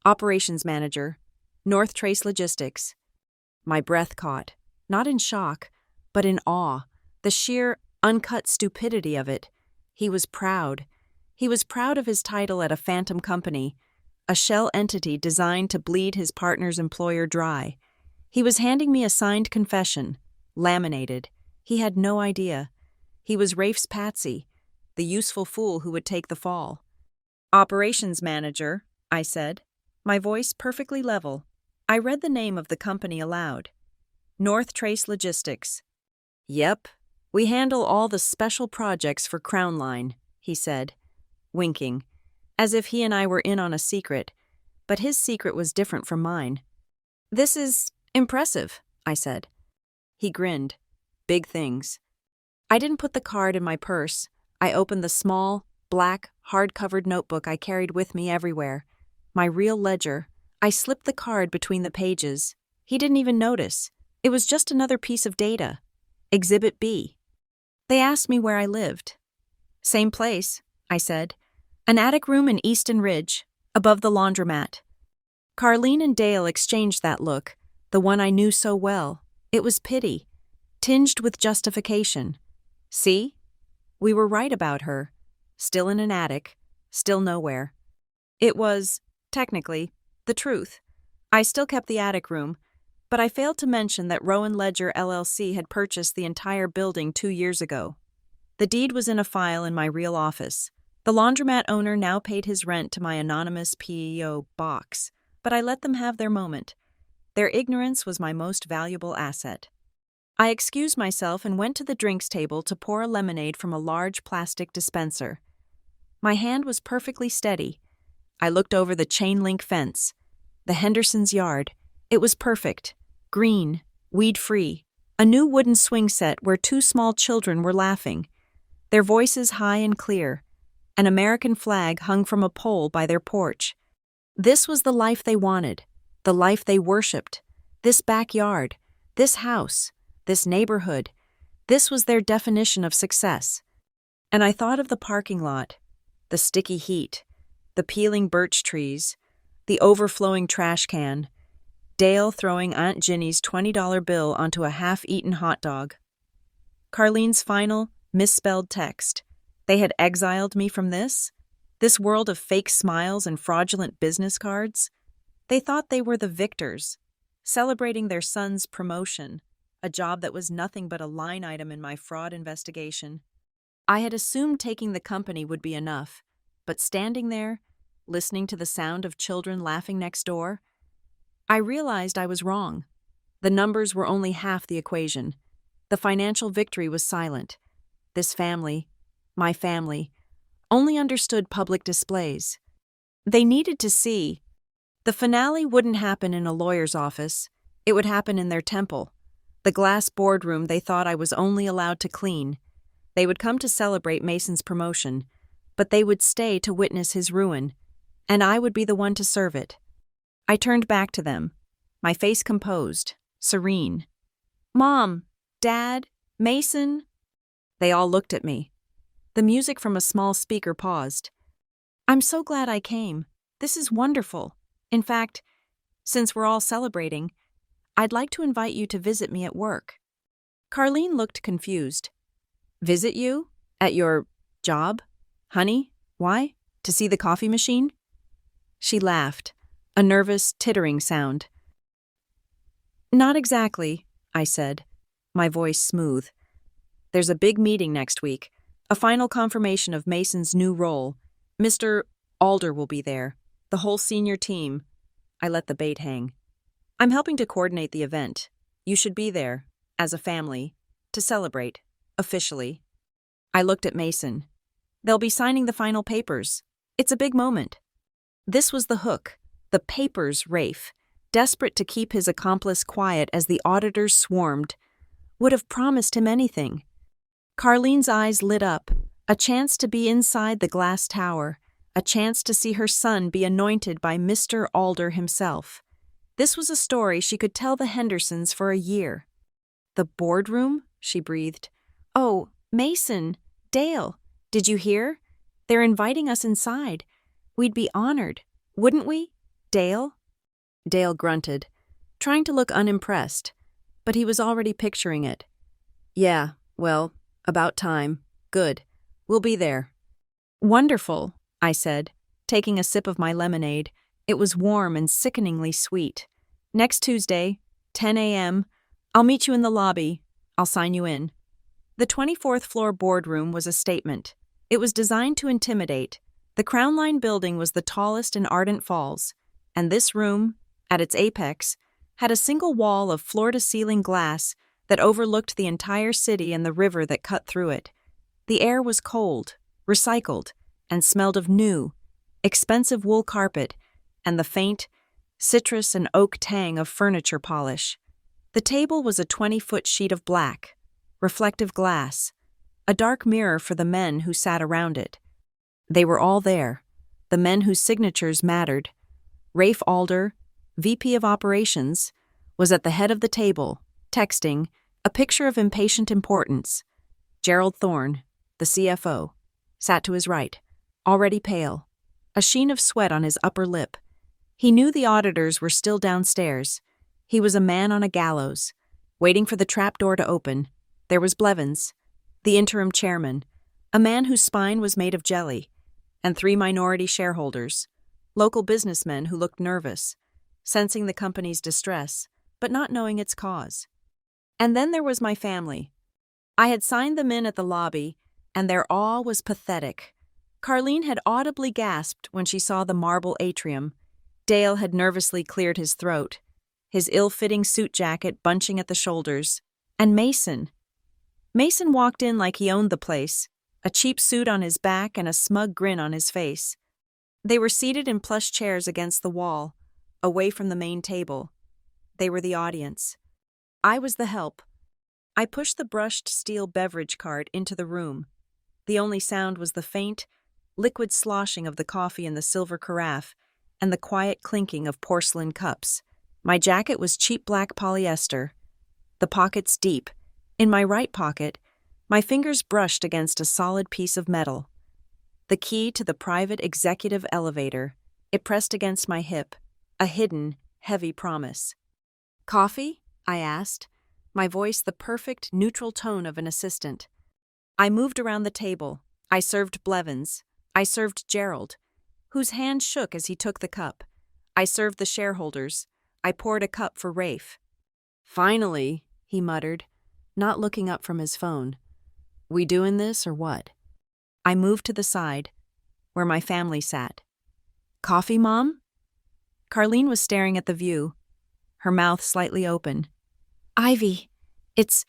Operations Manager, North Trace Logistics. My breath caught, not in shock, but in awe, the sheer, uncut stupidity of it. He was proud. He was proud of his title at a phantom company, a shell entity designed to bleed his partner's employer dry. He was handing me a signed confession, laminated. He had no idea. He was Rafe's patsy, the useful fool who would take the fall. "Operations Manager," I said, my voice perfectly level. I read the name of the company aloud. North Trace Logistics. "Yep, we handle all the special projects for Crown Line," he said. winking, as if he and I were in on a secret, but his secret was different from mine. "This is impressive," I said. He grinned. "Big things." I didn't put the card in my purse. I opened the small, black, hard-covered notebook I carried with me everywhere. My real ledger. I slipped the card between the pages. He didn't even notice. It was just another piece of data. Exhibit B. They asked me where I lived. "Same place," I said. "An attic room in Easton Ridge, above the laundromat." Carlene and Dale exchanged that look, the one I knew so well. It was pity, tinged with justification. See? We were right about her. Still in an attic, still nowhere. It was, technically, the truth. I still kept the attic room, but I failed to mention that Rowan Ledger LLC had purchased the entire building 2 years ago. The deed was in a file in my real office. The laundromat owner now paid his rent to my anonymous PEO box, but I let them have their moment. Their ignorance was my most valuable asset. I excused myself and went to the drinks table to pour a lemonade from a large plastic dispenser. My hand was perfectly steady. I looked over the chain-link fence. The Hendersons' yard. It was perfect. Green, weed-free. A new wooden swing set where 2 small children were laughing. Their voices high and clear. An American flag hung from a pole by their porch. This was the life they wanted, the life they worshipped. This backyard, this house, this neighborhood. This was their definition of success. And I thought of the parking lot, the sticky heat, the peeling birch trees, the overflowing trash can, Dale throwing Aunt Ginny's $20 bill onto a half-eaten hot dog. Carlene's final, misspelled text. They had exiled me from this world of fake smiles and fraudulent business cards. They thought they were the victors, celebrating their son's promotion, a job that was nothing but a line item in my fraud investigation. I had assumed taking the company would be enough, but standing there, listening to the sound of children laughing next door, I realized I was wrong. The numbers were only half the equation. The financial victory was silent. This family, my family, only understood public displays. They needed to see. The finale wouldn't happen in a lawyer's office. It would happen in their temple, the glass boardroom they thought I was only allowed to clean. They would come to celebrate Mason's promotion, but they would stay to witness his ruin, and I would be the one to serve it. I turned back to them, my face composed, serene. "Mom, Dad, Mason." They all looked at me. The music from a small speaker paused. "I'm so glad I came. This is wonderful. In fact, since we're all celebrating, I'd like to invite you to visit me at work." Carlene looked confused. "Visit you? At your job? Honey, why? To see the coffee machine?" She laughed, a nervous, tittering sound. "Not exactly," I said, my voice smooth. "There's a big meeting next week, a final confirmation of Mason's new role. Mr. Alder will be there, the whole senior team." I let the bait hang. "I'm helping to coordinate the event. You should be there, as a family, to celebrate, officially." I looked at Mason. "They'll be signing the final papers. It's a big moment." This was the hook, the papers Rafe, desperate to keep his accomplice quiet as the auditors swarmed, would have promised him anything. Carlene's eyes lit up, a chance to be inside the glass tower, a chance to see her son be anointed by Mr. Alder himself. This was a story she could tell the Hendersons for a year. "The boardroom?" she breathed. "Oh, Mason, Dale, did you hear? They're inviting us inside. We'd be honored, wouldn't we, Dale?" Dale grunted, trying to look unimpressed, but he was already picturing it. "Yeah, well, about time. Good. We'll be there." "Wonderful," I said, taking a sip of my lemonade. It was warm and sickeningly sweet. "Next Tuesday, 10 a.m., I'll meet you in the lobby. I'll sign you in." The 24th floor boardroom was a statement. It was designed to intimidate. The Crown Line building was the tallest in Ardent Falls, and this room, at its apex, had a single wall of floor-to-ceiling glass that overlooked the entire city and the river that cut through it. The air was cold, recycled, and smelled of new, expensive wool carpet and the faint, citrus and oak tang of furniture polish. The table was a 20-foot sheet of black, reflective glass, a dark mirror for the men who sat around it. They were all there, the men whose signatures mattered. Rafe Alder, VP of Operations, was at the head of the table, texting, a picture of impatient importance. Gerald Thorne, the CFO, sat to his right, already pale, a sheen of sweat on his upper lip. He knew the auditors were still downstairs. He was a man on a gallows. Waiting for the trapdoor to open, there was Blevins, the interim chairman, a man whose spine was made of jelly, and 3 minority shareholders, local businessmen who looked nervous, sensing the company's distress, but not knowing its cause. And then there was my family. I had signed them in at the lobby, and their awe was pathetic. Carlene had audibly gasped when she saw the marble atrium. Dale had nervously cleared his throat, his ill-fitting suit jacket bunching at the shoulders. And Mason. Mason walked in like he owned the place, a cheap suit on his back and a smug grin on his face. They were seated in plush chairs against the wall, away from the main table. They were the audience. I was the help. I pushed the brushed steel beverage cart into the room. The only sound was the faint, liquid sloshing of the coffee in the silver carafe and the quiet clinking of porcelain cups. My jacket was cheap black polyester, the pockets deep. In my right pocket, my fingers brushed against a solid piece of metal. The key to the private executive elevator. It pressed against my hip, a hidden, heavy promise. "Coffee?" I asked, my voice the perfect, neutral tone of an assistant. I moved around the table. I served Blevins. I served Gerald, whose hand shook as he took the cup. I served the shareholders. I poured a cup for Rafe. "Finally," he muttered, not looking up from his phone. "We doing this or what?" I moved to the side, where my family sat. "Coffee, Mom?" Carlene was staring at the view, her mouth slightly open. "Ivy, it's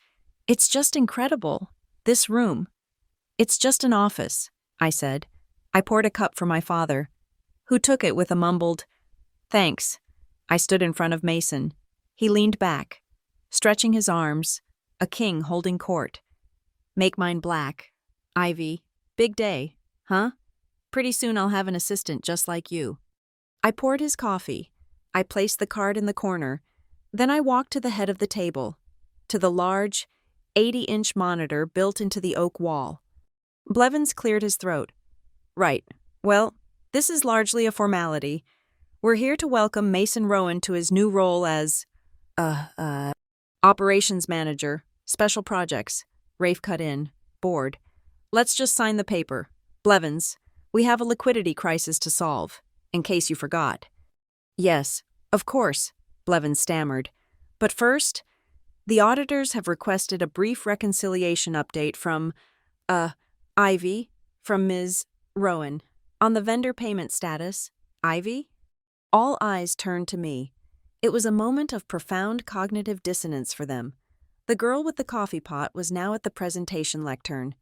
just incredible, this room. It's just an office," I said. I poured a cup for my father, who took it with a mumbled, "Thanks." I stood in front of Mason. He leaned back, stretching his arms, a king holding court. "Make mine black. Ivy, big day, huh? Pretty soon I'll have an assistant just like you." I poured his coffee. I placed the card in the corner. Then I walked to the head of the table, to the large, 80-inch monitor built into the oak wall. Blevins cleared his throat. "Right. Well, this is largely a formality. We're here to welcome Mason Rowan to his new role as, Operations Manager, Special Projects." Rafe cut in, bored. "Let's just sign the paper. Blevins, we have a liquidity crisis to solve, in case you forgot." "Yes, of course," Blevins stammered. "But first, the auditors have requested a brief reconciliation update from, Ivy, from Ms. Rowan, on the vendor payment status." "Ivy?" All eyes turned to me. It was a moment of profound cognitive dissonance for them. The girl with the coffee pot was now at the presentation lectern.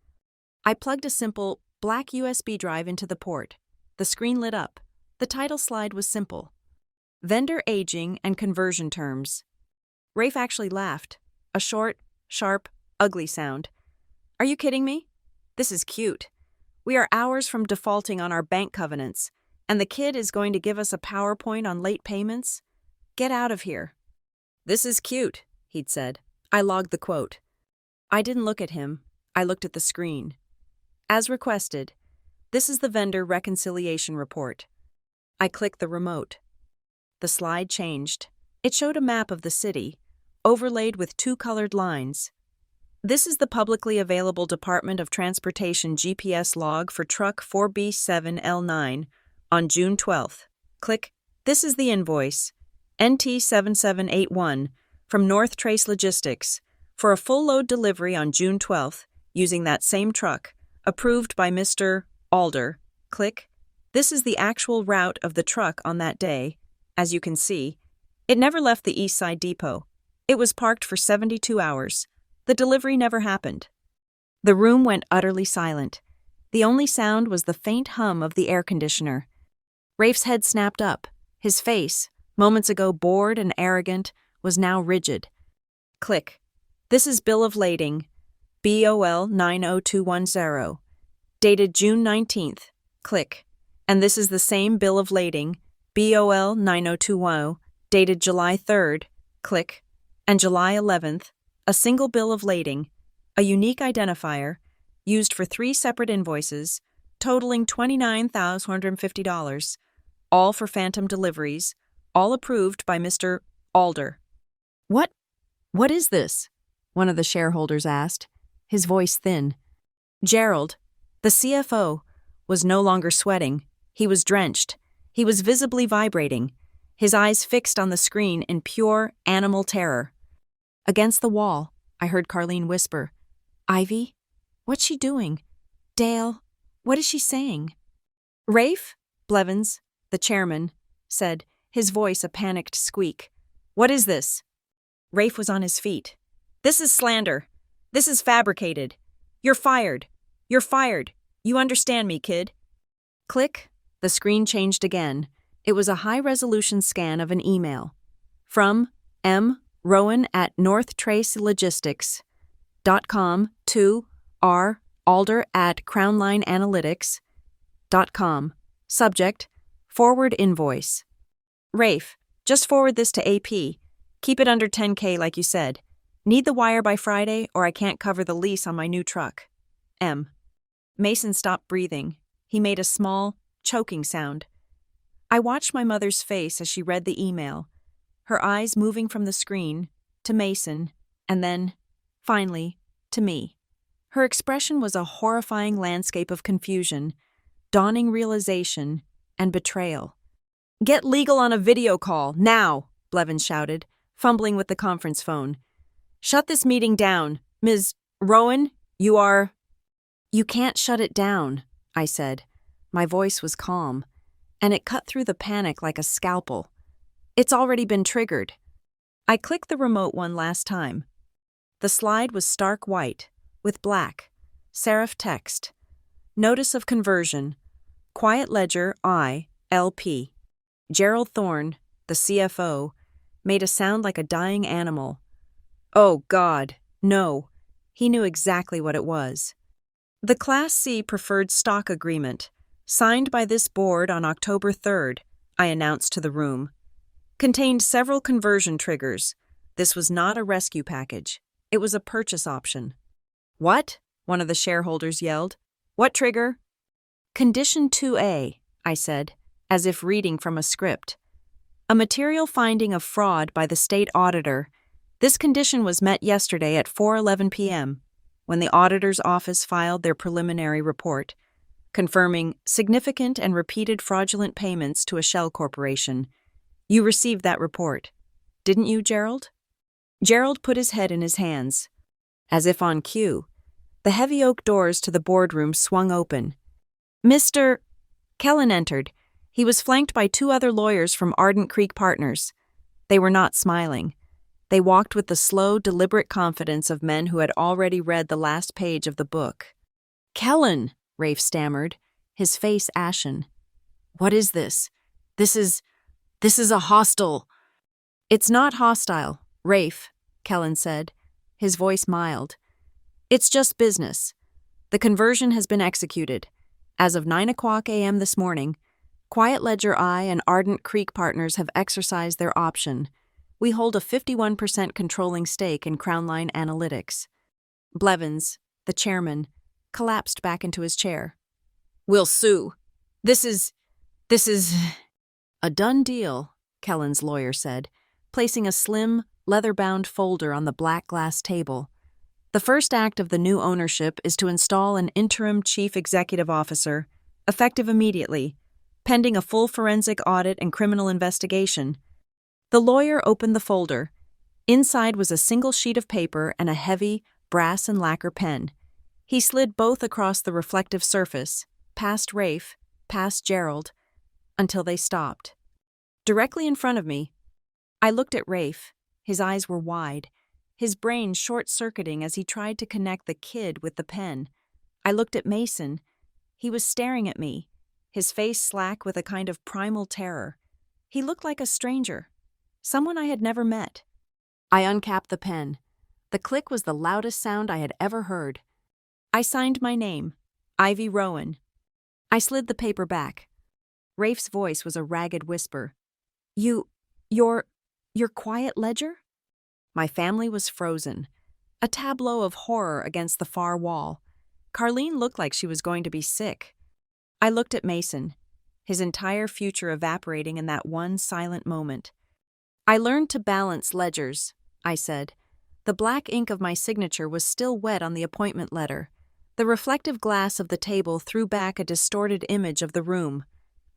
I plugged a simple, black USB drive into the port. The screen lit up. The title slide was simple: Vendor Aging and Conversion Terms. Rafe actually laughed. A short, sharp, ugly sound. "Are you kidding me? This is cute. We are hours from defaulting on our bank covenants, and the kid is going to give us a PowerPoint on late payments? Get out of here." "This is cute," he'd said. I logged the quote. I didn't look at him. I looked at the screen. As requested, this is the vendor reconciliation report. I clicked the remote. The slide changed. It showed a map of the city, overlaid with 2 colored lines. "This is the publicly available Department of Transportation GPS log for truck 4B7L9 on June 12th. Click. This is the invoice, NT7781, from North Trace Logistics, for a full load delivery on June 12th, using that same truck, approved by Mr. Alder." Click. This is the actual route of the truck on that day. As you can see, it never left the East Side Depot. It was parked for 72 hours. The delivery never happened. The room went utterly silent. The only sound was the faint hum of the air conditioner. Rafe's head snapped up. His face, moments ago bored and arrogant, was now rigid. Click. This is Bill of Lading, BOL 90210, dated June 19th. Click. And this is the same Bill of Lading, BOL 90210, dated July 3rd. Click. And July 11th, a single bill of lading, a unique identifier, used for 3 separate invoices, totaling $29,450, all for phantom deliveries, all approved by Mr. Alder. What is this? One of the shareholders asked, his voice thin. Gerald, the CFO, was no longer sweating. He was drenched. He was visibly vibrating, his eyes fixed on the screen in pure animal terror. Against the wall, I heard Carlene whisper, Ivy? What's she doing? Dale, what is she saying? Rafe? Blevins, the chairman, said, his voice a panicked squeak. What is this? Rafe was on his feet. This is slander. This is fabricated. You're fired. You're fired. You understand me, kid? Click. The screen changed again. It was a high-resolution scan of an email. From M. Rowan at northtracelogistics.com to R. Alder at crownlineanalytics.com. Subject, forward invoice. Rafe, just forward this to AP. Keep it under $10K like you said. Need the wire by Friday or I can't cover the lease on my new truck. M. Mason stopped breathing. He made a small, choking sound. I watched my mother's face as she read the email, her eyes moving from the screen to Mason, and then, finally, to me. Her expression was a horrifying landscape of confusion, dawning realization, and betrayal. Get legal on a video call, now, Blevins shouted, fumbling with the conference phone. Shut this meeting down. Ms. Rowan, you are... You can't shut it down, I said. My voice was calm, and it cut through the panic like a scalpel. It's already been triggered. I clicked the remote one last time. The slide was stark white, with black, serif text. Notice of conversion. Quiet Ledger I, LP. Gerald Thorne, the CFO, made a sound like a dying animal. Oh, God, no. He knew exactly what it was. The Class C Preferred Stock Agreement, signed by this board on October 3rd, I announced to the room, contained several conversion triggers. This was not a rescue package. It was a purchase option. What? One of the shareholders yelled. What trigger? Condition 2A, I said, as if reading from a script. A material finding of fraud by the state auditor. This condition was met yesterday at 4:11 p.m., when the auditor's office filed their preliminary report, confirming significant and repeated fraudulent payments to a shell corporation. You received that report, didn't you, Gerald? Gerald put his head in his hands. As if on cue, the heavy oak doors to the boardroom swung open. Mr. Kellen entered. He was flanked by 2 other lawyers from Ardent Creek Partners. They were not smiling. They walked with the slow, deliberate confidence of men who had already read the last page of the book. Kellen, Rafe stammered, his face ashen. What is this? This is a hostile. It's not hostile, Rafe, Kellen said, his voice mild. It's just business. The conversion has been executed. As of 9:00 a.m. this morning, Quiet Ledger I and Ardent Creek Partners have exercised their option. We hold a 51% controlling stake in Crownline Analytics. Blevins, the chairman, collapsed back into his chair. We'll sue. This is... A done deal, Kellen's lawyer said, placing a slim, leather-bound folder on the black glass table. The first act of the new ownership is to install an interim chief executive officer, effective immediately, pending a full forensic audit and criminal investigation. The lawyer opened the folder. Inside was a single sheet of paper and a heavy, brass and lacquer pen. He slid both across the reflective surface, past Rafe, past Gerald, until they stopped. Directly in front of me, I looked at Rafe. His eyes were wide, his brain short-circuiting as he tried to connect the kid with the pen. I looked at Mason, He was staring at me, his face slack with a kind of primal terror. He looked like a stranger, someone I had never met. I uncapped the pen. The click was the loudest sound I had ever heard. I signed my name, Ivy Rowan. I slid the paper back. Rafe's voice was a ragged whisper. Your quiet ledger? My family was frozen. A tableau of horror against the far wall. Carlene looked like she was going to be sick. I looked at Mason, his entire future evaporating in that one silent moment. I learned to balance ledgers, I said. The black ink of my signature was still wet on the appointment letter. The reflective glass of the table threw back a distorted image of the room.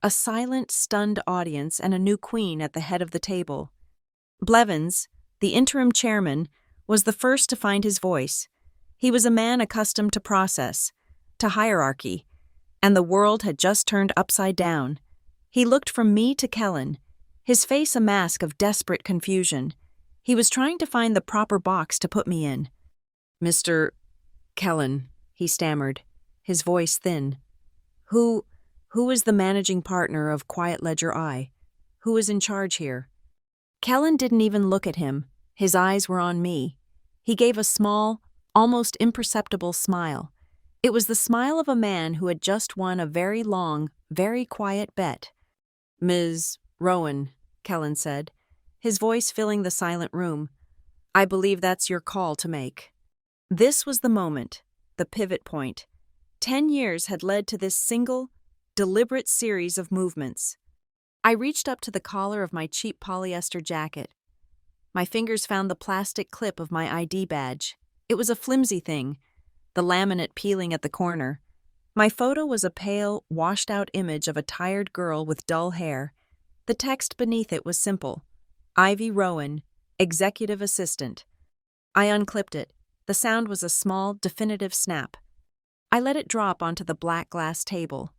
A silent, stunned audience and a new queen at the head of the table. Blevins, the interim chairman, was the first to find his voice. He was a man accustomed to process, to hierarchy, and the world had just turned upside down. He looked from me to Kellen, his face a mask of desperate confusion. He was trying to find the proper box to put me in. "Mr. Kellen," he stammered, his voice thin. Who is the managing partner of Quiet Ledger I? Who is in charge here?" Kellen didn't even look at him. His eyes were on me. He gave a small, almost imperceptible smile. It was the smile of a man who had just won a very long, very quiet bet. "Ms. Rowan," Kellen said, his voice filling the silent room. "I believe that's your call to make." This was the moment, the pivot point. 10 years had led to this single, deliberate series of movements. I reached up to the collar of my cheap polyester jacket. My fingers found the plastic clip of my ID badge. It was a flimsy thing, the laminate peeling at the corner. My photo was a pale, washed-out image of a tired girl with dull hair. The text beneath it was simple. Ivy Rowan, Executive Assistant. I unclipped it. The sound was a small, definitive snap. I let it drop onto the black glass table.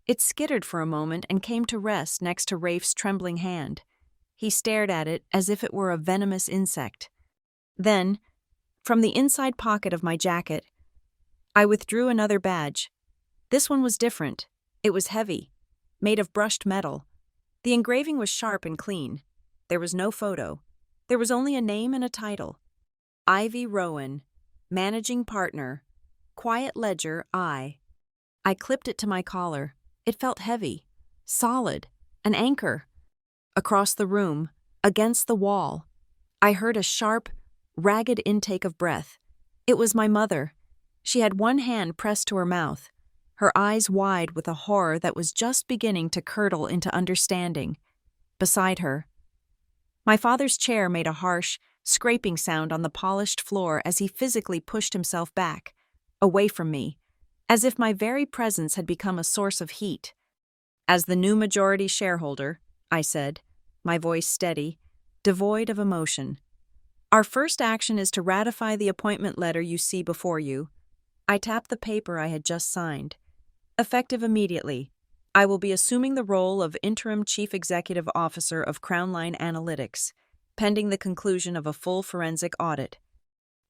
It skittered for a moment and came to rest next to Rafe's trembling hand. He stared at it as if it were a venomous insect. Then, from the inside pocket of my jacket, I withdrew another badge. This one was different. It was heavy, made of brushed metal. The engraving was sharp and clean. There was no photo. There was only a name and a title. Ivy Rowan, Managing Partner, Quiet Ledger I. I clipped it to my collar. It felt heavy, solid, an anchor. Across the room, against the wall, I heard a sharp, ragged intake of breath. It was my mother. She had one hand pressed to her mouth, her eyes wide with a horror that was just beginning to curdle into understanding. Beside her, my father's chair made a harsh, scraping sound on the polished floor as he physically pushed himself back, away from me, as if my very presence had become a source of heat. "As the new majority shareholder," I said, my voice steady, devoid of emotion, "our first action is to ratify the appointment letter you see before you." I tapped the paper I had just signed. "Effective immediately, I will be assuming the role of Interim Chief Executive Officer of Crownline Analytics, pending the conclusion of a full forensic audit."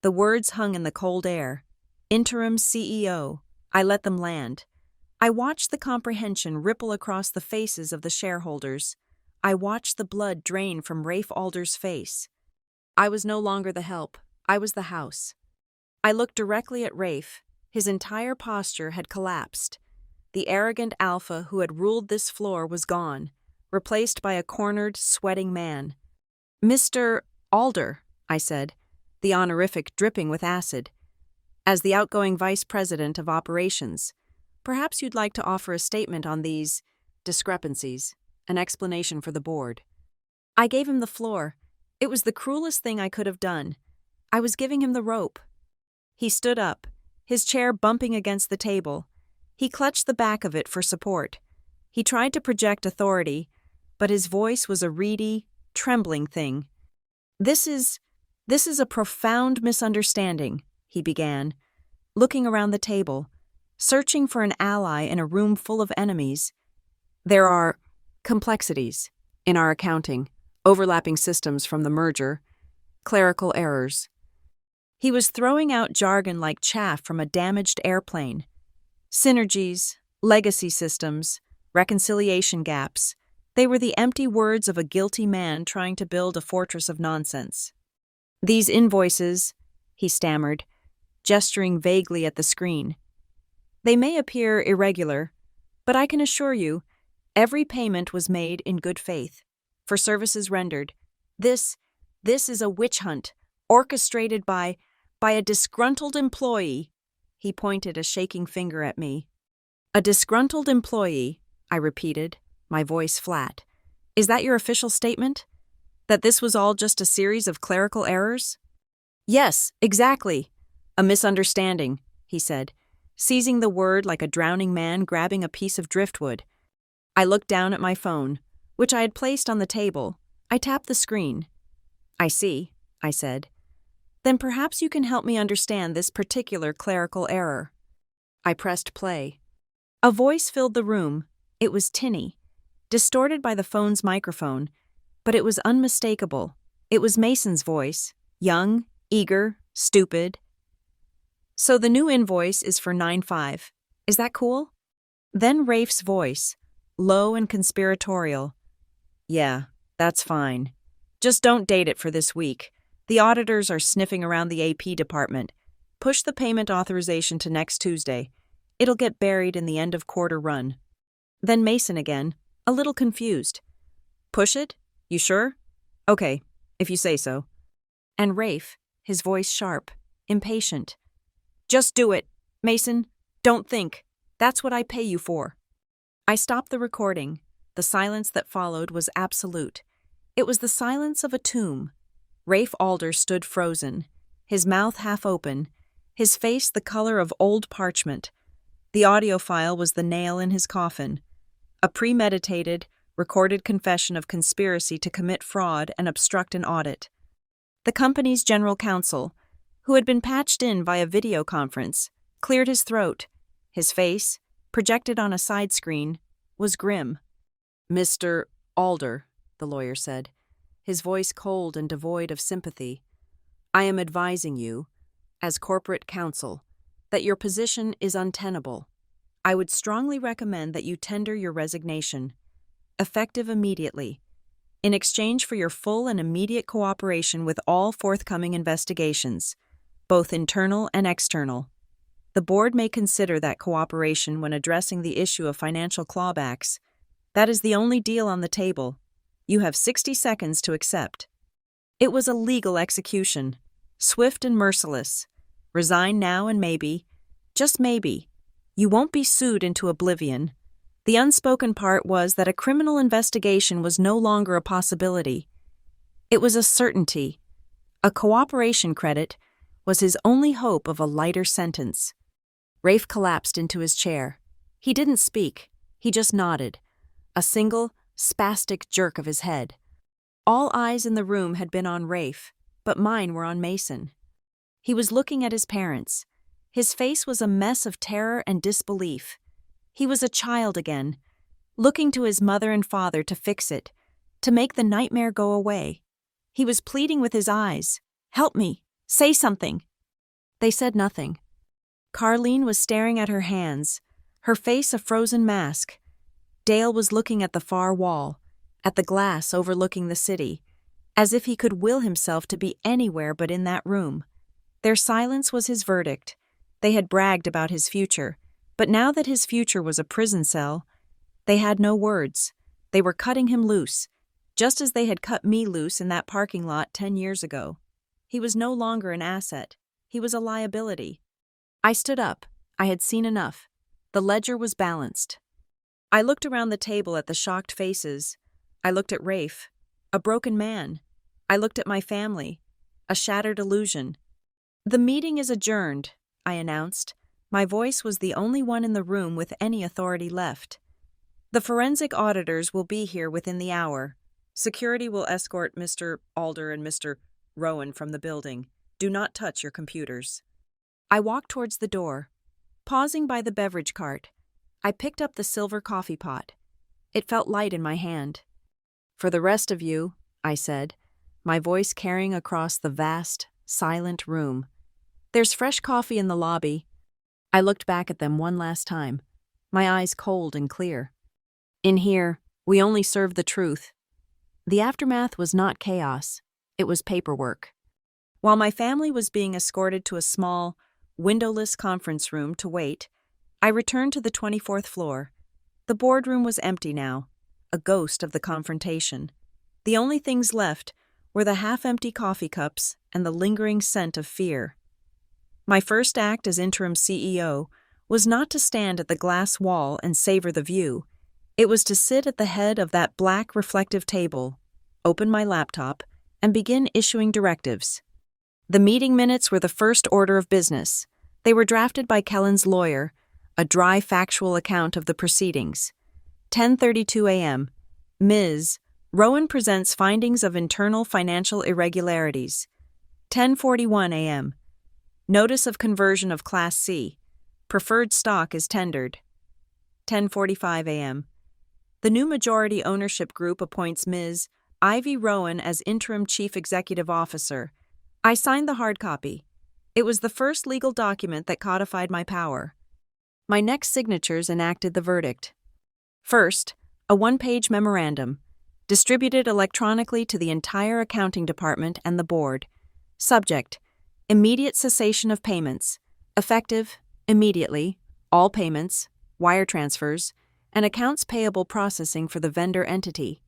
The words hung in the cold air. Interim CEO. I let them land. I watched the comprehension ripple across the faces of the shareholders. I watched the blood drain from Rafe Alder's face. I was no longer the help. I was the house. I looked directly at Rafe. His entire posture had collapsed. The arrogant alpha who had ruled this floor was gone, replaced by a cornered, sweating man. "Mr. Alder," I said, the honorific dripping with acid. "As the outgoing Vice President of Operations, perhaps you'd like to offer a statement on these discrepancies, an explanation for the board." I gave him the floor. It was the cruelest thing I could have done. I was giving him the rope. He stood up, his chair bumping against the table. He clutched the back of it for support. He tried to project authority, but his voice was a reedy, trembling thing. This is a profound misunderstanding," he began, looking around the table, searching for an ally in a room full of enemies. "There are complexities in our accounting, overlapping systems from the merger, clerical errors." He was throwing out jargon like chaff from a damaged airplane. "Synergies, Legacy systems, reconciliation gaps. They were the empty words of a guilty man trying to build a fortress of nonsense. These invoices, he stammered, gesturing vaguely at the screen. They may appear irregular, but I can assure you, every payment was made in good faith, for services rendered. This is a witch hunt, orchestrated by a disgruntled employee. He pointed a shaking finger at me. A disgruntled employee, I repeated, my voice flat. Is that your official statement? That this was all just a series of clerical errors? Yes, exactly. A misunderstanding, he said, seizing the word like a drowning man grabbing a piece of driftwood. I looked down at my phone, which I had placed on the table. I tapped the screen. I see, I said. Then perhaps you can help me understand this particular clerical error. I pressed play. A voice filled the room. It was tinny, distorted by the phone's microphone, but it was unmistakable. It was Mason's voice, young, eager, stupid. So the new invoice is for 9/5. Is that cool? Then Rafe's voice, low and conspiratorial. Yeah, that's fine. Just don't date it for this week. The auditors are sniffing around the AP department. Push the payment authorization to next Tuesday. It'll get buried in the end of quarter run. Then Mason again, a little confused. Push it? You sure? Okay, if you say so. And Rafe, his voice sharp, impatient. Just do it, Mason. Don't think. That's what I pay you for. I stopped the recording. The silence that followed was absolute. It was the silence of a tomb. Rafe Alder stood frozen, his mouth half open, his face the color of old parchment. The audio file was the nail in his coffin. A premeditated, recorded confession of conspiracy to commit fraud and obstruct an audit. The company's general counsel, who had been patched in via video conference, cleared his throat. His face, projected on a side screen, was grim. Mr. Alder, the lawyer said, his voice cold and devoid of sympathy, I am advising you, as corporate counsel, that your position is untenable. I would strongly recommend that you tender your resignation, effective immediately, in exchange for your full and immediate cooperation with all forthcoming investigations, both internal and external. The board may consider that cooperation when addressing the issue of financial clawbacks. That is the only deal on the table. You have 60 seconds to accept. It was a legal execution, swift and merciless. Resign now and maybe, just maybe, you won't be sued into oblivion. The unspoken part was that a criminal investigation was no longer a possibility. It was a certainty. A cooperation credit was his only hope of a lighter sentence. Rafe collapsed into his chair. He didn't speak. He just nodded. A single, spastic jerk of his head. All eyes in the room had been on Rafe, but mine were on Mason. He was looking at his parents. His face was a mess of terror and disbelief. He was a child again, looking to his mother and father to fix it, to make the nightmare go away. He was pleading with his eyes, "Help me, say something." They said nothing. Carlene was staring at her hands, her face a frozen mask. Dale was looking at the far wall, at the glass overlooking the city, as if he could will himself to be anywhere but in that room. Their silence was his verdict. They had bragged about his future, but now that his future was a prison cell, they had no words. They were cutting him loose, just as they had cut me loose in that parking lot 10 years ago. He was no longer an asset. He was a liability. I stood up. I had seen enough. The ledger was balanced. I looked around the table at the shocked faces. I looked at Rafe, a broken man. I looked at my family, a shattered illusion. The meeting is adjourned, I announced. My voice was the only one in the room with any authority left. The forensic auditors will be here within the hour. Security will escort Mr. Alder and Mr. Rowan from the building. Do not touch your computers. I walked towards the door. Pausing by the beverage cart, I picked up the silver coffee pot. It felt light in my hand. For the rest of you, I said, my voice carrying across the vast, silent room. There's fresh coffee in the lobby. I looked back at them one last time. my eyes cold and clear. In here, we only serve the truth. The aftermath was not chaos, it was paperwork. While my family was being escorted to a small, windowless conference room to wait, I returned to the 24th floor. The boardroom was empty now, a ghost of the confrontation. The only things left were the half-empty coffee cups and the lingering scent of fear. My first act as interim CEO was not to stand at the glass wall and savor the view. It was to sit at the head of that black reflective table, open my laptop, and begin issuing directives. The meeting minutes were the first order of business. They were drafted by Kellen's lawyer, a dry factual account of the proceedings. 10:32 a.m. Ms. Rowan presents findings of internal financial irregularities. 10:41 a.m. Notice of conversion of Class C. Preferred stock is tendered. 10:45 a.m. The new majority ownership group appoints Ms. Ivy Rowan as interim chief executive officer. I signed the hard copy. It was the first legal document that codified my power. My next signatures enacted the verdict. First, a one-page memorandum, distributed electronically to the entire accounting department and the board. Subject: immediate cessation of payments, effective, immediately, all payments, wire transfers, and accounts payable processing for the vendor entity.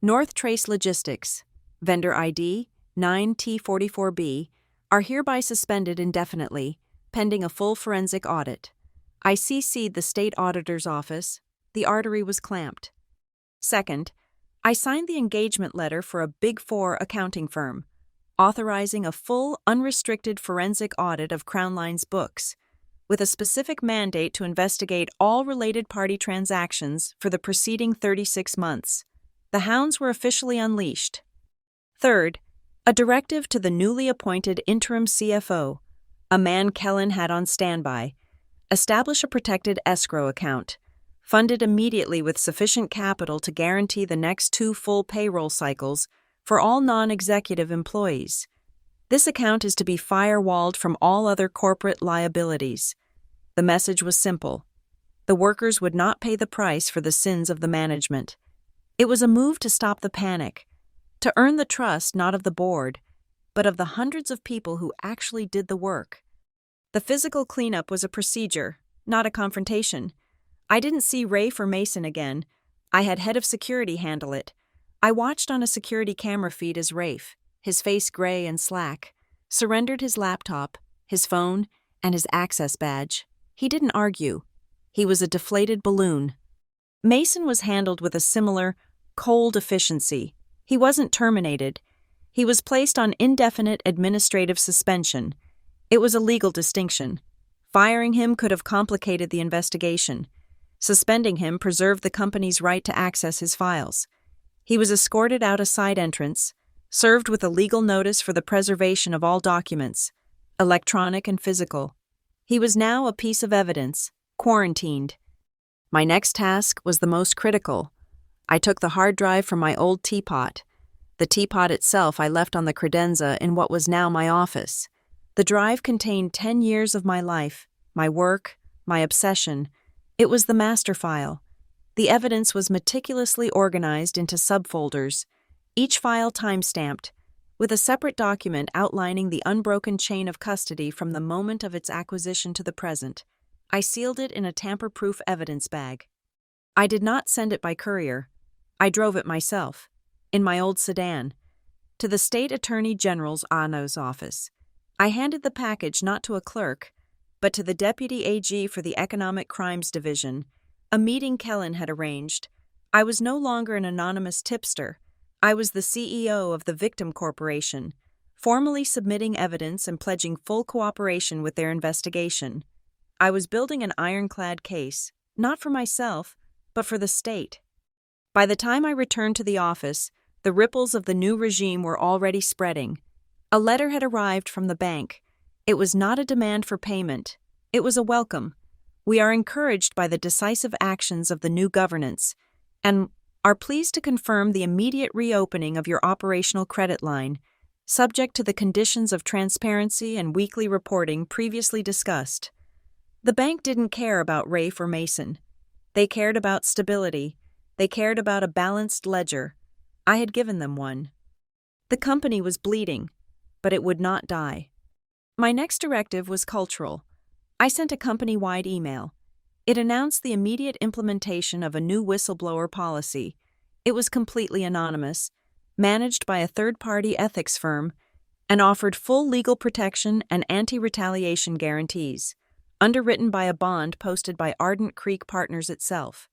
North Trace Logistics, vendor ID 9T44B, are hereby suspended indefinitely, pending a full forensic audit. I CC'd the state auditor's office. The artery was clamped. Second, I signed the engagement letter for a Big Four accounting firm, authorizing a full, unrestricted forensic audit of Crown Line's books, with a specific mandate to investigate all related party transactions for the preceding 36 months. The hounds were officially unleashed. Third, a directive to the newly appointed interim CFO, a man Kellen had on standby: establish a protected escrow account, funded immediately with sufficient capital to guarantee the next 2 full payroll cycles for all non-executive employees. This account is to be firewalled from all other corporate liabilities. The message was simple. The workers would not pay the price for the sins of the management. It was a move to stop the panic, to earn the trust not of the board, but of the hundreds of people who actually did the work. The physical cleanup was a procedure, not a confrontation. I didn't see Rafe or Mason again. I had head of security handle it. I watched on a security camera feed as Rafe, his face gray and slack, surrendered his laptop, his phone, and his access badge. He didn't argue. He was a deflated balloon. Mason was handled with a similar, cold efficiency. He wasn't terminated. He was placed on indefinite administrative suspension. It was a legal distinction. Firing him could have complicated the investigation. Suspending him preserved the company's right to access his files. He was escorted out a side entrance, served with a legal notice for the preservation of all documents, electronic and physical. He was now a piece of evidence, quarantined. My next task was the most critical. I took the hard drive from my old teapot. The teapot itself I left on the credenza in what was now my office. The drive contained 10 years of my life, my work, my obsession. It was the master file. The evidence was meticulously organized into subfolders, each file time-stamped, with a separate document outlining the unbroken chain of custody from the moment of its acquisition to the present. I sealed it in a tamper-proof evidence bag. I did not send it by courier. I drove it myself, in my old sedan, to the State Attorney General's Ano's office. I handed the package not to a clerk, but to the Deputy AG for the Economic Crimes Division, a meeting Kellen had arranged. I was no longer an anonymous tipster. I was the CEO of the Victim Corporation, formally submitting evidence and pledging full cooperation with their investigation. I was building an ironclad case, not for myself, but for the state. By the time I returned to the office, the ripples of the new regime were already spreading. A letter had arrived from the bank. It was not a demand for payment. It was a welcome. We are encouraged by the decisive actions of the new governance, and are pleased to confirm the immediate reopening of your operational credit line, subject to the conditions of transparency and weekly reporting previously discussed. The bank didn't care about Rafe or Mason. They cared about stability. They cared about a balanced ledger. I had given them one. The company was bleeding, but it would not die. My next directive was cultural. I sent a company-wide email. It announced the immediate implementation of a new whistleblower policy. It was completely anonymous, managed by a third-party ethics firm, and offered full legal protection and anti-retaliation guarantees, underwritten by a bond posted by Ardent Creek Partners itself.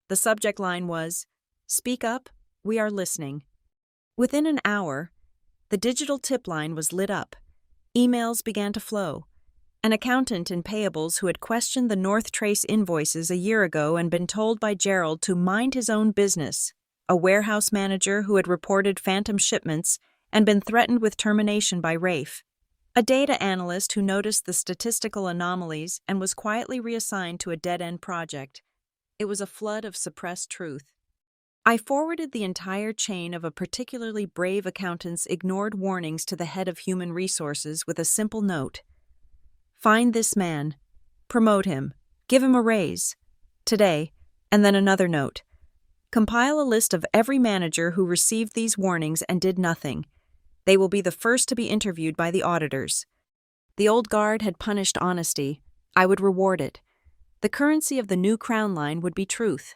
The subject line was, "Speak up, we are listening." Within an hour, the digital tip line was lit up. Emails began to flow. An accountant in payables who had questioned the North Trace invoices a year ago and been told by Gerald to mind his own business. A warehouse manager who had reported phantom shipments and been threatened with termination by Rafe. A data analyst who noticed the statistical anomalies and was quietly reassigned to a dead-end project. It was a flood of suppressed truth. I forwarded the entire chain of a particularly brave accountant's ignored warnings to the head of human resources with a simple note. Find this man. Promote him. Give him a raise. Today. And then another note. Compile a list of every manager who received these warnings and did nothing. They will be the first to be interviewed by the auditors. The old guard had punished honesty. I would reward it. The currency of the new crown line would be truth.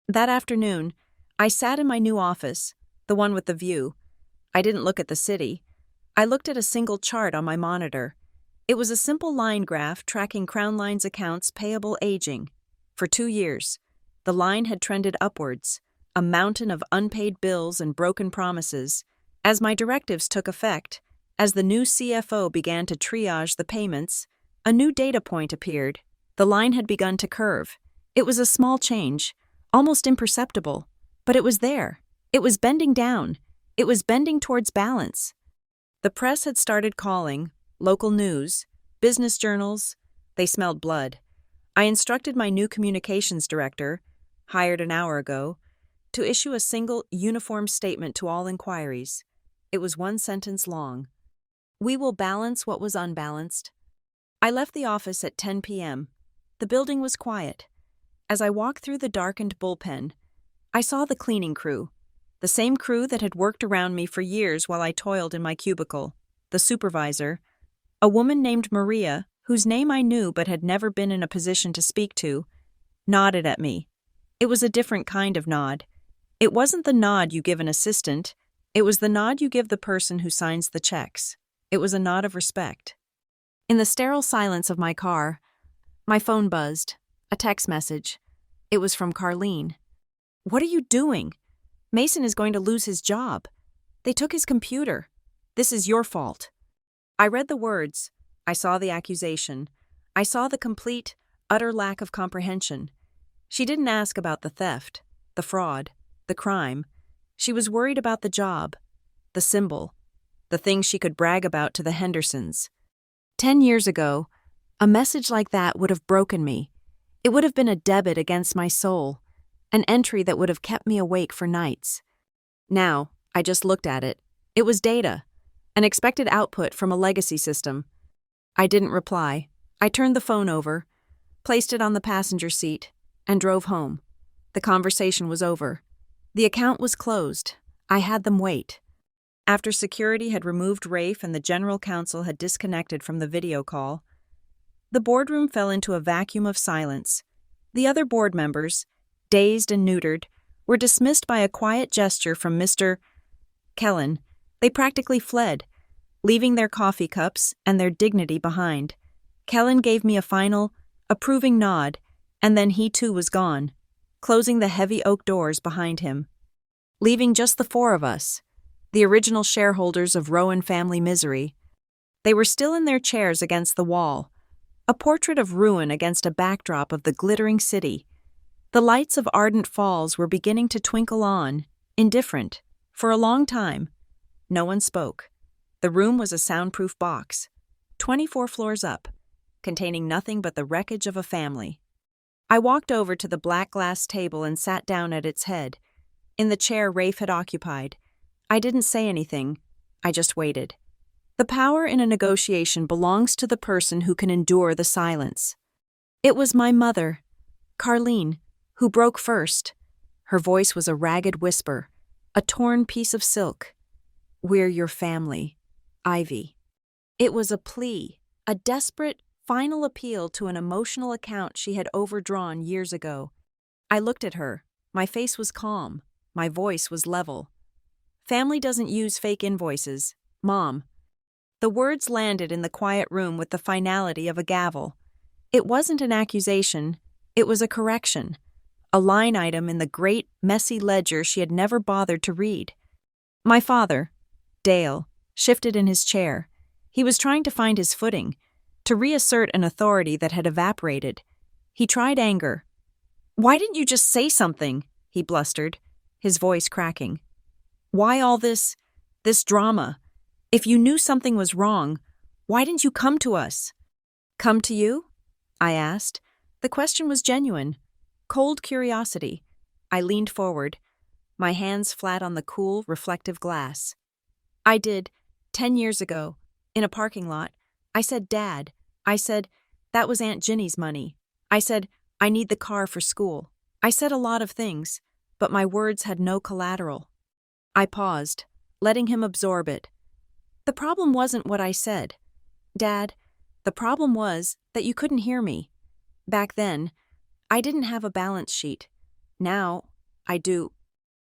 That afternoon, I sat in my new office, the one with the view. I didn't look at the city. I looked at a single chart on my monitor. It was a simple line graph tracking Crown Line's accounts payable aging. For 2 years, the line had trended upwards, a mountain of unpaid bills and broken promises. As my directives took effect, as the new CFO began to triage the payments, a new data point appeared. The line had begun to curve. It was a small change, almost imperceptible, but it was there. It was bending down. It was bending towards balance. The press had started calling, local news, business journals. They smelled blood. I instructed my new communications director, hired an hour ago, to issue a single, uniform statement to all inquiries. It was 1 sentence long. We will balance what was unbalanced. I left the office at 10 p.m. The building was quiet. As I walked through the darkened bullpen, I saw the cleaning crew, the same crew that had worked around me for years while I toiled in my cubicle. The supervisor, a woman named Maria, whose name I knew but had never been in a position to speak to, nodded at me. It was a different kind of nod. It wasn't the nod you give an assistant. It was the nod you give the person who signs the checks. It was a nod of respect. In the sterile silence of my car, my phone buzzed. A text message. It was from Carlene. What are you doing? Mason is going to lose his job. They took his computer. This is your fault. I read the words. I saw the accusation. I saw the complete, utter lack of comprehension. She didn't ask about the theft, the fraud, the crime. She was worried about the job, the symbol, the thing she could brag about to the Hendersons. 10 years ago, a message like that would have broken me. It would have been a debit against my soul, an entry that would have kept me awake for nights. Now, I just looked at it. It was data, an expected output from a legacy system. I didn't reply. I turned the phone over, placed it on the passenger seat, and drove home. The conversation was over. The account was closed. I had them wait. After security had removed Rafe and the general counsel had disconnected from the video call, the boardroom fell into a vacuum of silence. The other board members, dazed and neutered, were dismissed by a quiet gesture from Mr. Kellen. They practically fled, leaving their coffee cups and their dignity behind. Kellen gave me a final, approving nod, and then he too was gone, closing the heavy oak doors behind him, leaving just the 4 of us, the original shareholders of Rowan Family Misery. They were still in their chairs against the wall, a portrait of ruin against a backdrop of the glittering city. The lights of Ardent Falls were beginning to twinkle on, indifferent, for a long time. No one spoke. The room was a soundproof box, 24 floors up, containing nothing but the wreckage of a family. I walked over to the black glass table and sat down at its head, in the chair Rafe had occupied. I didn't say anything. I just waited. The power in a negotiation belongs to the person who can endure the silence. It was my mother, Carlene, Who broke first? Her voice was a ragged whisper, a torn piece of silk. We're your family, Ivy. It was a plea, a desperate, final appeal to an emotional account she had overdrawn years ago. I looked at her. My face was calm. My voice was level. Family doesn't use fake invoices, Mom. The words landed in the quiet room with the finality of a gavel. It wasn't an accusation, it was a correction. A line item in the great, messy ledger she had never bothered to read. My father, Dale, shifted in his chair. He was trying to find his footing, to reassert an authority that had evaporated. He tried anger. "Why didn't you just say something?" he blustered, his voice cracking. "Why all this drama? If you knew something was wrong, why didn't you come to us?" "Come to you?" I asked. The question was genuine. Cold curiosity. I leaned forward, my hands flat on the cool, reflective glass. "I did, 10 years ago, in a parking lot. I said, 'Dad.' I said, 'That was Aunt Ginny's money.' I said, 'I need the car for school.' I said a lot of things, but my words had no collateral." I paused, letting him absorb it. "The problem wasn't what I said, Dad. The problem was that you couldn't hear me. Back then, I didn't have a balance sheet. Now, I do."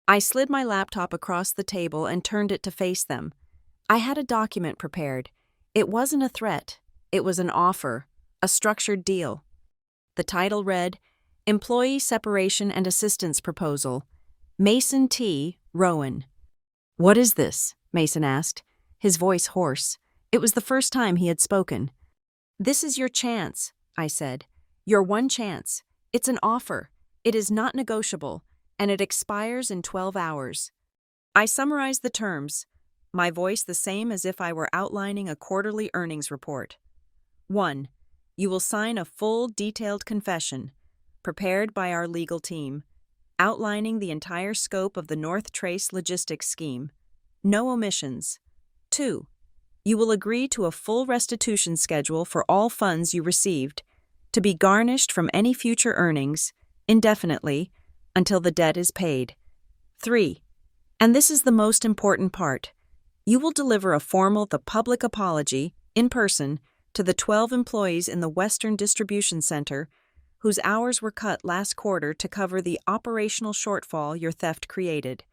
I slid my laptop across the table and turned it to face them. I had a document prepared. It wasn't a threat. It was an offer, a structured deal. The title read, Employee Separation and Assistance Proposal, Mason T. Rowan. "What is this?" Mason asked, his voice hoarse. It was the first time he had spoken. "This is your chance," I said. "Your one chance. It's an offer. It is not negotiable, and it expires in 12 hours. I summarized the terms, my voice the same as if I were outlining a quarterly earnings report. 1. You will sign a full, detailed confession, prepared by our legal team, outlining the entire scope of the North Trace logistics scheme. No omissions. 2. You will agree to a full restitution schedule for all funds you received, to be garnished from any future earnings, indefinitely, until the debt is paid. 3. And this is the most important part. You will deliver a formal public apology, in person, to the 12 employees in the Western Distribution Center whose hours were cut last quarter to cover the operational shortfall your theft created."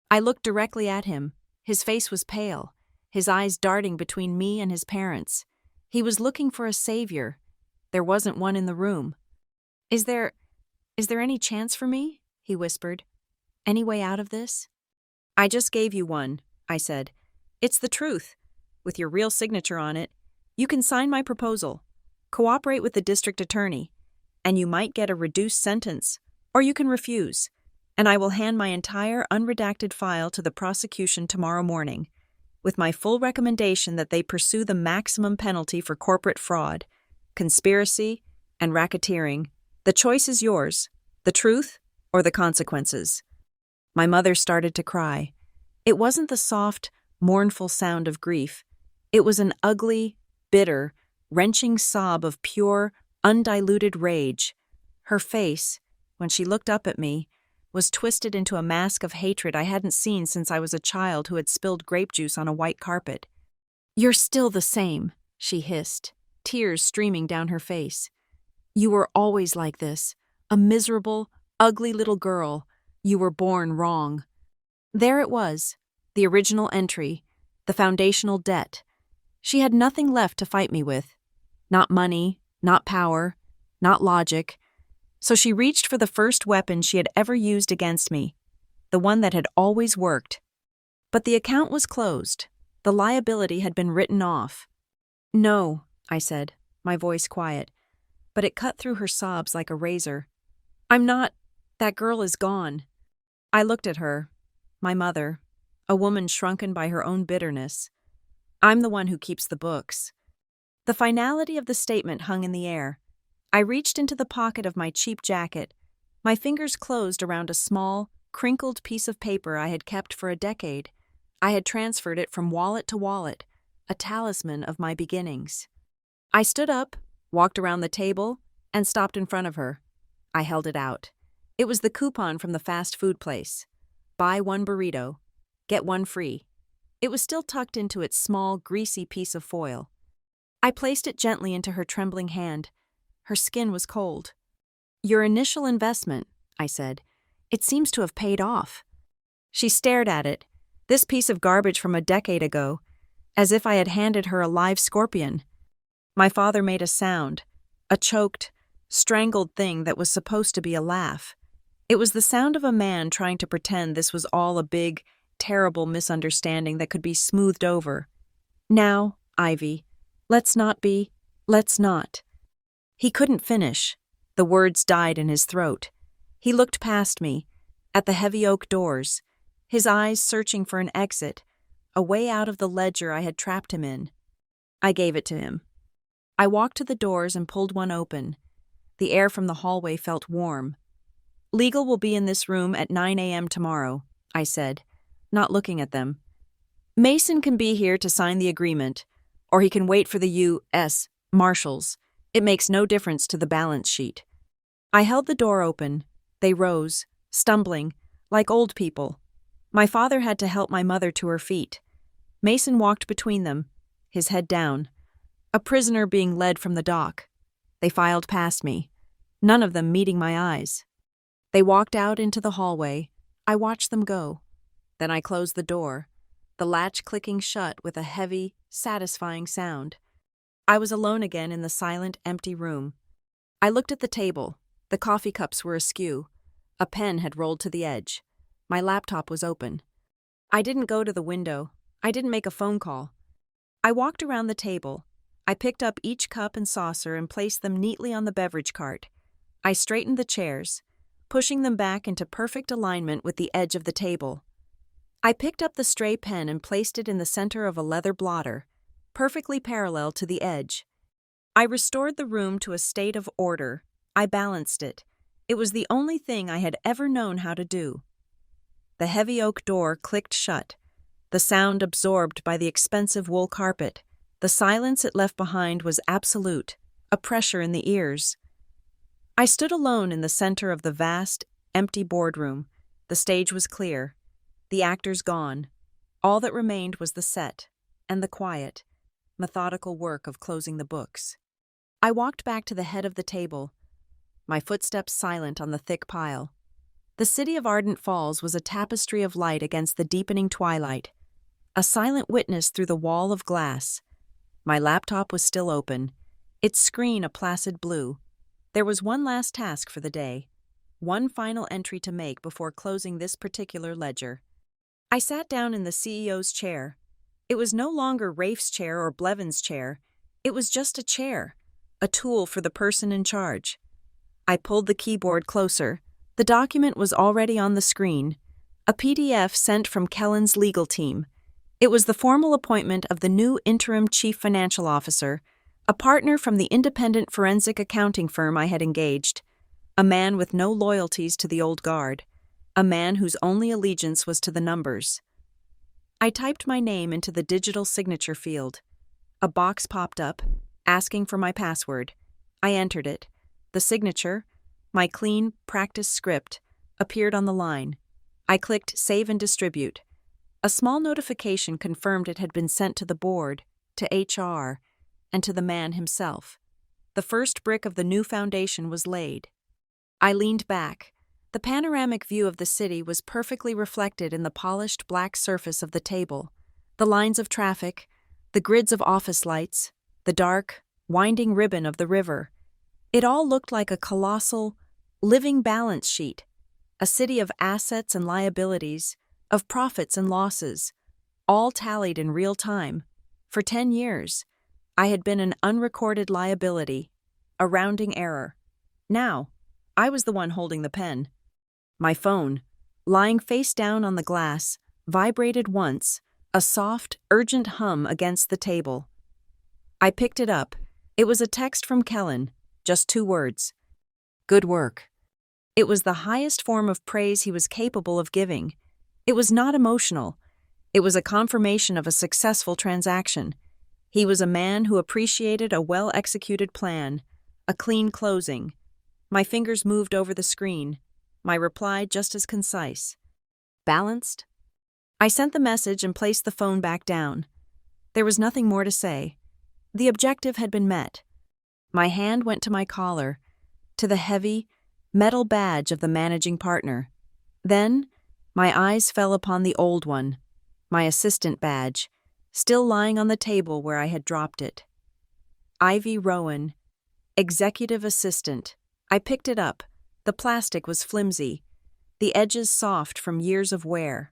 I looked directly at him. His face was pale, his eyes darting between me and his parents. He was looking for a savior. There wasn't one in the room. Is there any chance for me?" he whispered. "Any way out of this?" "I just gave you one," I said. "It's the truth. With your real signature on it, you can sign my proposal, cooperate with the district attorney, and you might get a reduced sentence, or you can refuse, and I will hand my entire unredacted file to the prosecution tomorrow morning, with my full recommendation that they pursue the maximum penalty for corporate fraud, conspiracy, and racketeering. The choice is yours, the truth or the consequences." My mother started to cry. It wasn't the soft, mournful sound of grief. It was an ugly, bitter, wrenching sob of pure, undiluted rage. Her face, when she looked up at me, was twisted into a mask of hatred I hadn't seen since I was a child who had spilled grape juice on a white carpet. "You're still the same," she hissed, tears streaming down her face. "You were always like this, a miserable, ugly little girl. You were born wrong." There it was, the original entry, the foundational debt. She had nothing left to fight me with. Not money, not power, not logic. So she reached for the first weapon she had ever used against me, the one that had always worked. But the account was closed. The liability had been written off. "No," I said, my voice quiet, but it cut through her sobs like a razor. "I'm not. That girl is gone." I looked at her, my mother, a woman shrunken by her own bitterness. I'm the one who keeps the books. The finality of the statement hung in the air. I reached into the pocket of my cheap jacket. My fingers closed around a small, crinkled piece of paper I had kept for a decade. I had transferred it from wallet to wallet, a talisman of my beginnings. I stood up, walked around the table, and stopped in front of her. I held it out. It was the coupon from the fast food place. Buy one burrito, get one free. It was still tucked into its small, greasy piece of foil. I placed it gently into her trembling hand. Her skin was cold. "Your initial investment," I said. "It seems to have paid off." She stared at it, this piece of garbage from a decade ago, as if I had handed her a live scorpion. My father made a sound, a choked, strangled thing that was supposed to be a laugh. It was the sound of a man trying to pretend this was all a big, terrible misunderstanding that could be smoothed over. "Now, Ivy, let's not." He couldn't finish. The words died in his throat. He looked past me, at the heavy oak doors, his eyes searching for an exit, a way out of the ledger I had trapped him in. I gave it to him. I walked to the doors and pulled one open. The air from the hallway felt warm. "Legal will be in this room at 9 a.m. tomorrow," I said, not looking at them. "Mason can be here to sign the agreement, or he can wait for the U.S. Marshals. It makes no difference to the balance sheet." I held the door open. They rose, stumbling, like old people. My father had to help my mother to her feet. Mason walked between them, his head down. A prisoner being led from the dock. They filed past me, none of them meeting my eyes. They walked out into the hallway. I watched them go. Then I closed the door, the latch clicking shut with a heavy, satisfying sound. I was alone again in the silent, empty room. I looked at the table. The coffee cups were askew. A pen had rolled to the edge. My laptop was open. I didn't go to the window. I didn't make a phone call. I walked around the table. I picked up each cup and saucer and placed them neatly on the beverage cart. I straightened the chairs, pushing them back into perfect alignment with the edge of the table. I picked up the stray pen and placed it in the center of a leather blotter, perfectly parallel to the edge. I restored the room to a state of order. I balanced it. It was the only thing I had ever known how to do. The heavy oak door clicked shut, the sound absorbed by the expensive wool carpet. The silence it left behind was absolute, a pressure in the ears. I stood alone in the center of the vast, empty boardroom. The stage was clear, the actors gone. All that remained was the set, and the quiet, methodical work of closing the books. I walked back to the head of the table, my footsteps silent on the thick pile. The city of Ardent Falls was a tapestry of light against the deepening twilight, a silent witness through the wall of glass. My laptop was still open, its screen a placid blue. There was one last task for the day, one final entry to make before closing this particular ledger. I sat down in the CEO's chair. It was no longer Rafe's chair or Blevins' chair. It was just a chair, a tool for the person in charge. I pulled the keyboard closer. The document was already on the screen, a PDF sent from Kellen's legal team. It was the formal appointment of the new interim chief financial officer, a partner from the independent forensic accounting firm I had engaged, a man with no loyalties to the old guard, a man whose only allegiance was to the numbers. I typed my name into the digital signature field. A box popped up, asking for my password. I entered it. The signature, my clean, practiced script, appeared on the line. I clicked Save and Distribute. A small notification confirmed it had been sent to the board, to HR, and to the man himself. The first brick of the new foundation was laid. I leaned back. The panoramic view of the city was perfectly reflected in the polished black surface of the table. The lines of traffic, the grids of office lights, the dark, winding ribbon of the river. It all looked like a colossal, living balance sheet, a city of assets and liabilities, of profits and losses, all tallied in real time. For 10 years, I had been an unrecorded liability, a rounding error. Now, I was the one holding the pen. My phone, lying face down on the glass, vibrated once, a soft, urgent hum against the table. I picked it up. It was a text from Kellen, just 2 words. Good work. It was the highest form of praise he was capable of giving. It was not emotional. It was a confirmation of a successful transaction. He was a man who appreciated a well-executed plan, a clean closing. My fingers moved over the screen. My reply just as concise. Balanced? I sent the message and placed the phone back down. There was nothing more to say. The objective had been met. My hand went to my collar, to the heavy, metal badge of the managing partner. Then, my eyes fell upon the old one, my assistant badge, still lying on the table where I had dropped it. Ivy Rowan, executive assistant. I picked it up. The plastic was flimsy, the edges soft from years of wear.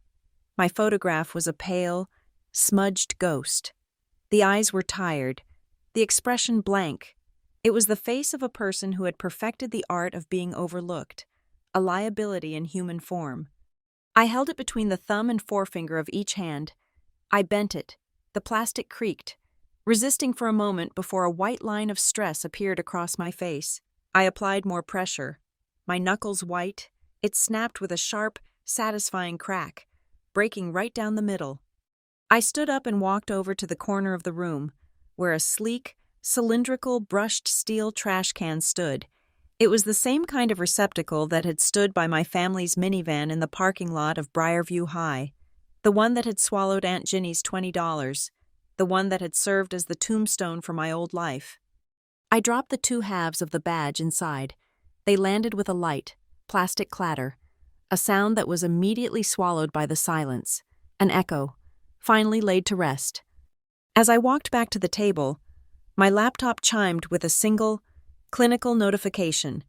My photograph was a pale, smudged ghost. The eyes were tired, the expression blank. It was the face of a person who had perfected the art of being overlooked, a liability in human form. I held it between the thumb and forefinger of each hand. I bent it. The plastic creaked, resisting for a moment before a white line of stress appeared across my face. I applied more pressure. My knuckles white, it snapped with a sharp, satisfying crack, breaking right down the middle. I stood up and walked over to the corner of the room, where a sleek, cylindrical, brushed steel trash can stood. It was the same kind of receptacle that had stood by my family's minivan in the parking lot of Briarview High, the one that had swallowed Aunt Ginny's $20, the one that had served as the tombstone for my old life. I dropped the two halves of the badge inside. They landed with a light, plastic clatter, a sound that was immediately swallowed by the silence, an echo, finally laid to rest. As I walked back to the table, my laptop chimed with a single, clinical notification.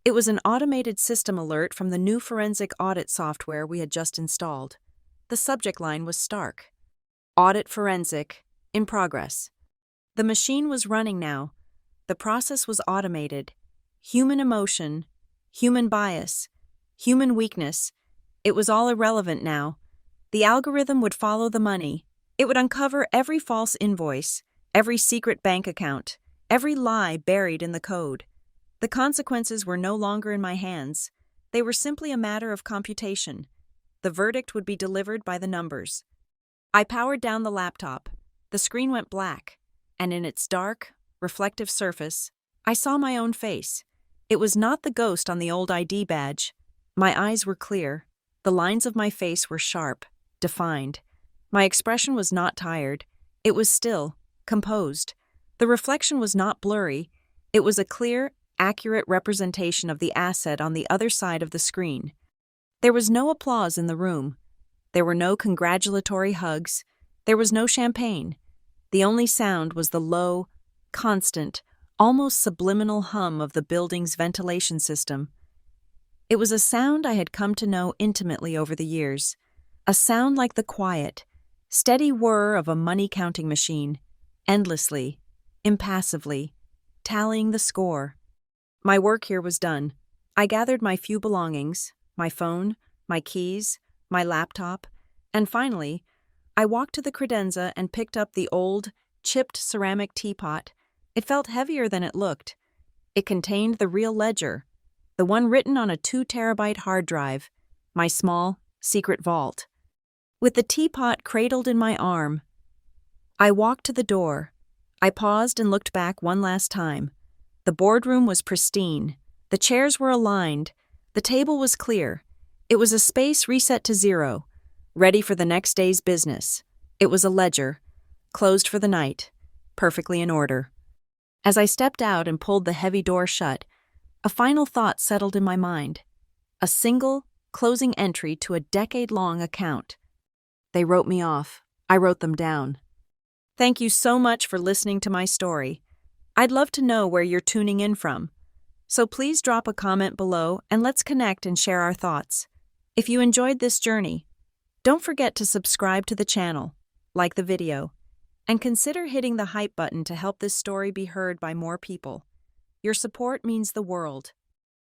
It was an automated system alert from the new forensic audit software we had just installed. The subject line was stark. Audit forensic, in progress. The machine was running now. The process was automated. Human emotion, human bias, human weakness. It was all irrelevant now. The algorithm would follow the money. It would uncover every false invoice, every secret bank account, every lie buried in the code. The consequences were no longer in my hands. They were simply a matter of computation. The verdict would be delivered by the numbers. I powered down the laptop. The screen went black, and in its dark, reflective surface, I saw my own face. It was not the ghost on the old ID badge. My eyes were clear. The lines of my face were sharp, defined. My expression was not tired. It was still, composed. The reflection was not blurry. It was a clear, accurate representation of the asset on the other side of the screen. There was no applause in the room. There were no congratulatory hugs. There was no champagne. The only sound was the low, constant, almost subliminal hum of the building's ventilation system. It was a sound I had come to know intimately over the years, a sound like the quiet, steady whir of a money-counting machine, endlessly, impassively, tallying the score. My work here was done. I gathered my few belongings, my phone, my keys, my laptop, and finally, I walked to the credenza and picked up the old, chipped ceramic teapot. It felt heavier than it looked. It contained the real ledger, the one written on a 2-terabyte hard drive, my small, secret vault. With the teapot cradled in my arm, I walked to the door. I paused and looked back one last time. The boardroom was pristine. The chairs were aligned. The table was clear. It was a space reset to zero, ready for the next day's business. It was a ledger, closed for the night, perfectly in order. As I stepped out and pulled the heavy door shut, a final thought settled in my mind. A single, closing entry to a decade-long account. They wrote me off. I wrote them down. Thank you so much for listening to my story. I'd love to know where you're tuning in from. So please drop a comment below and let's connect and share our thoughts. If you enjoyed this journey, don't forget to subscribe to the channel, like the video, and consider hitting the hype button to help this story be heard by more people. Your support means the world.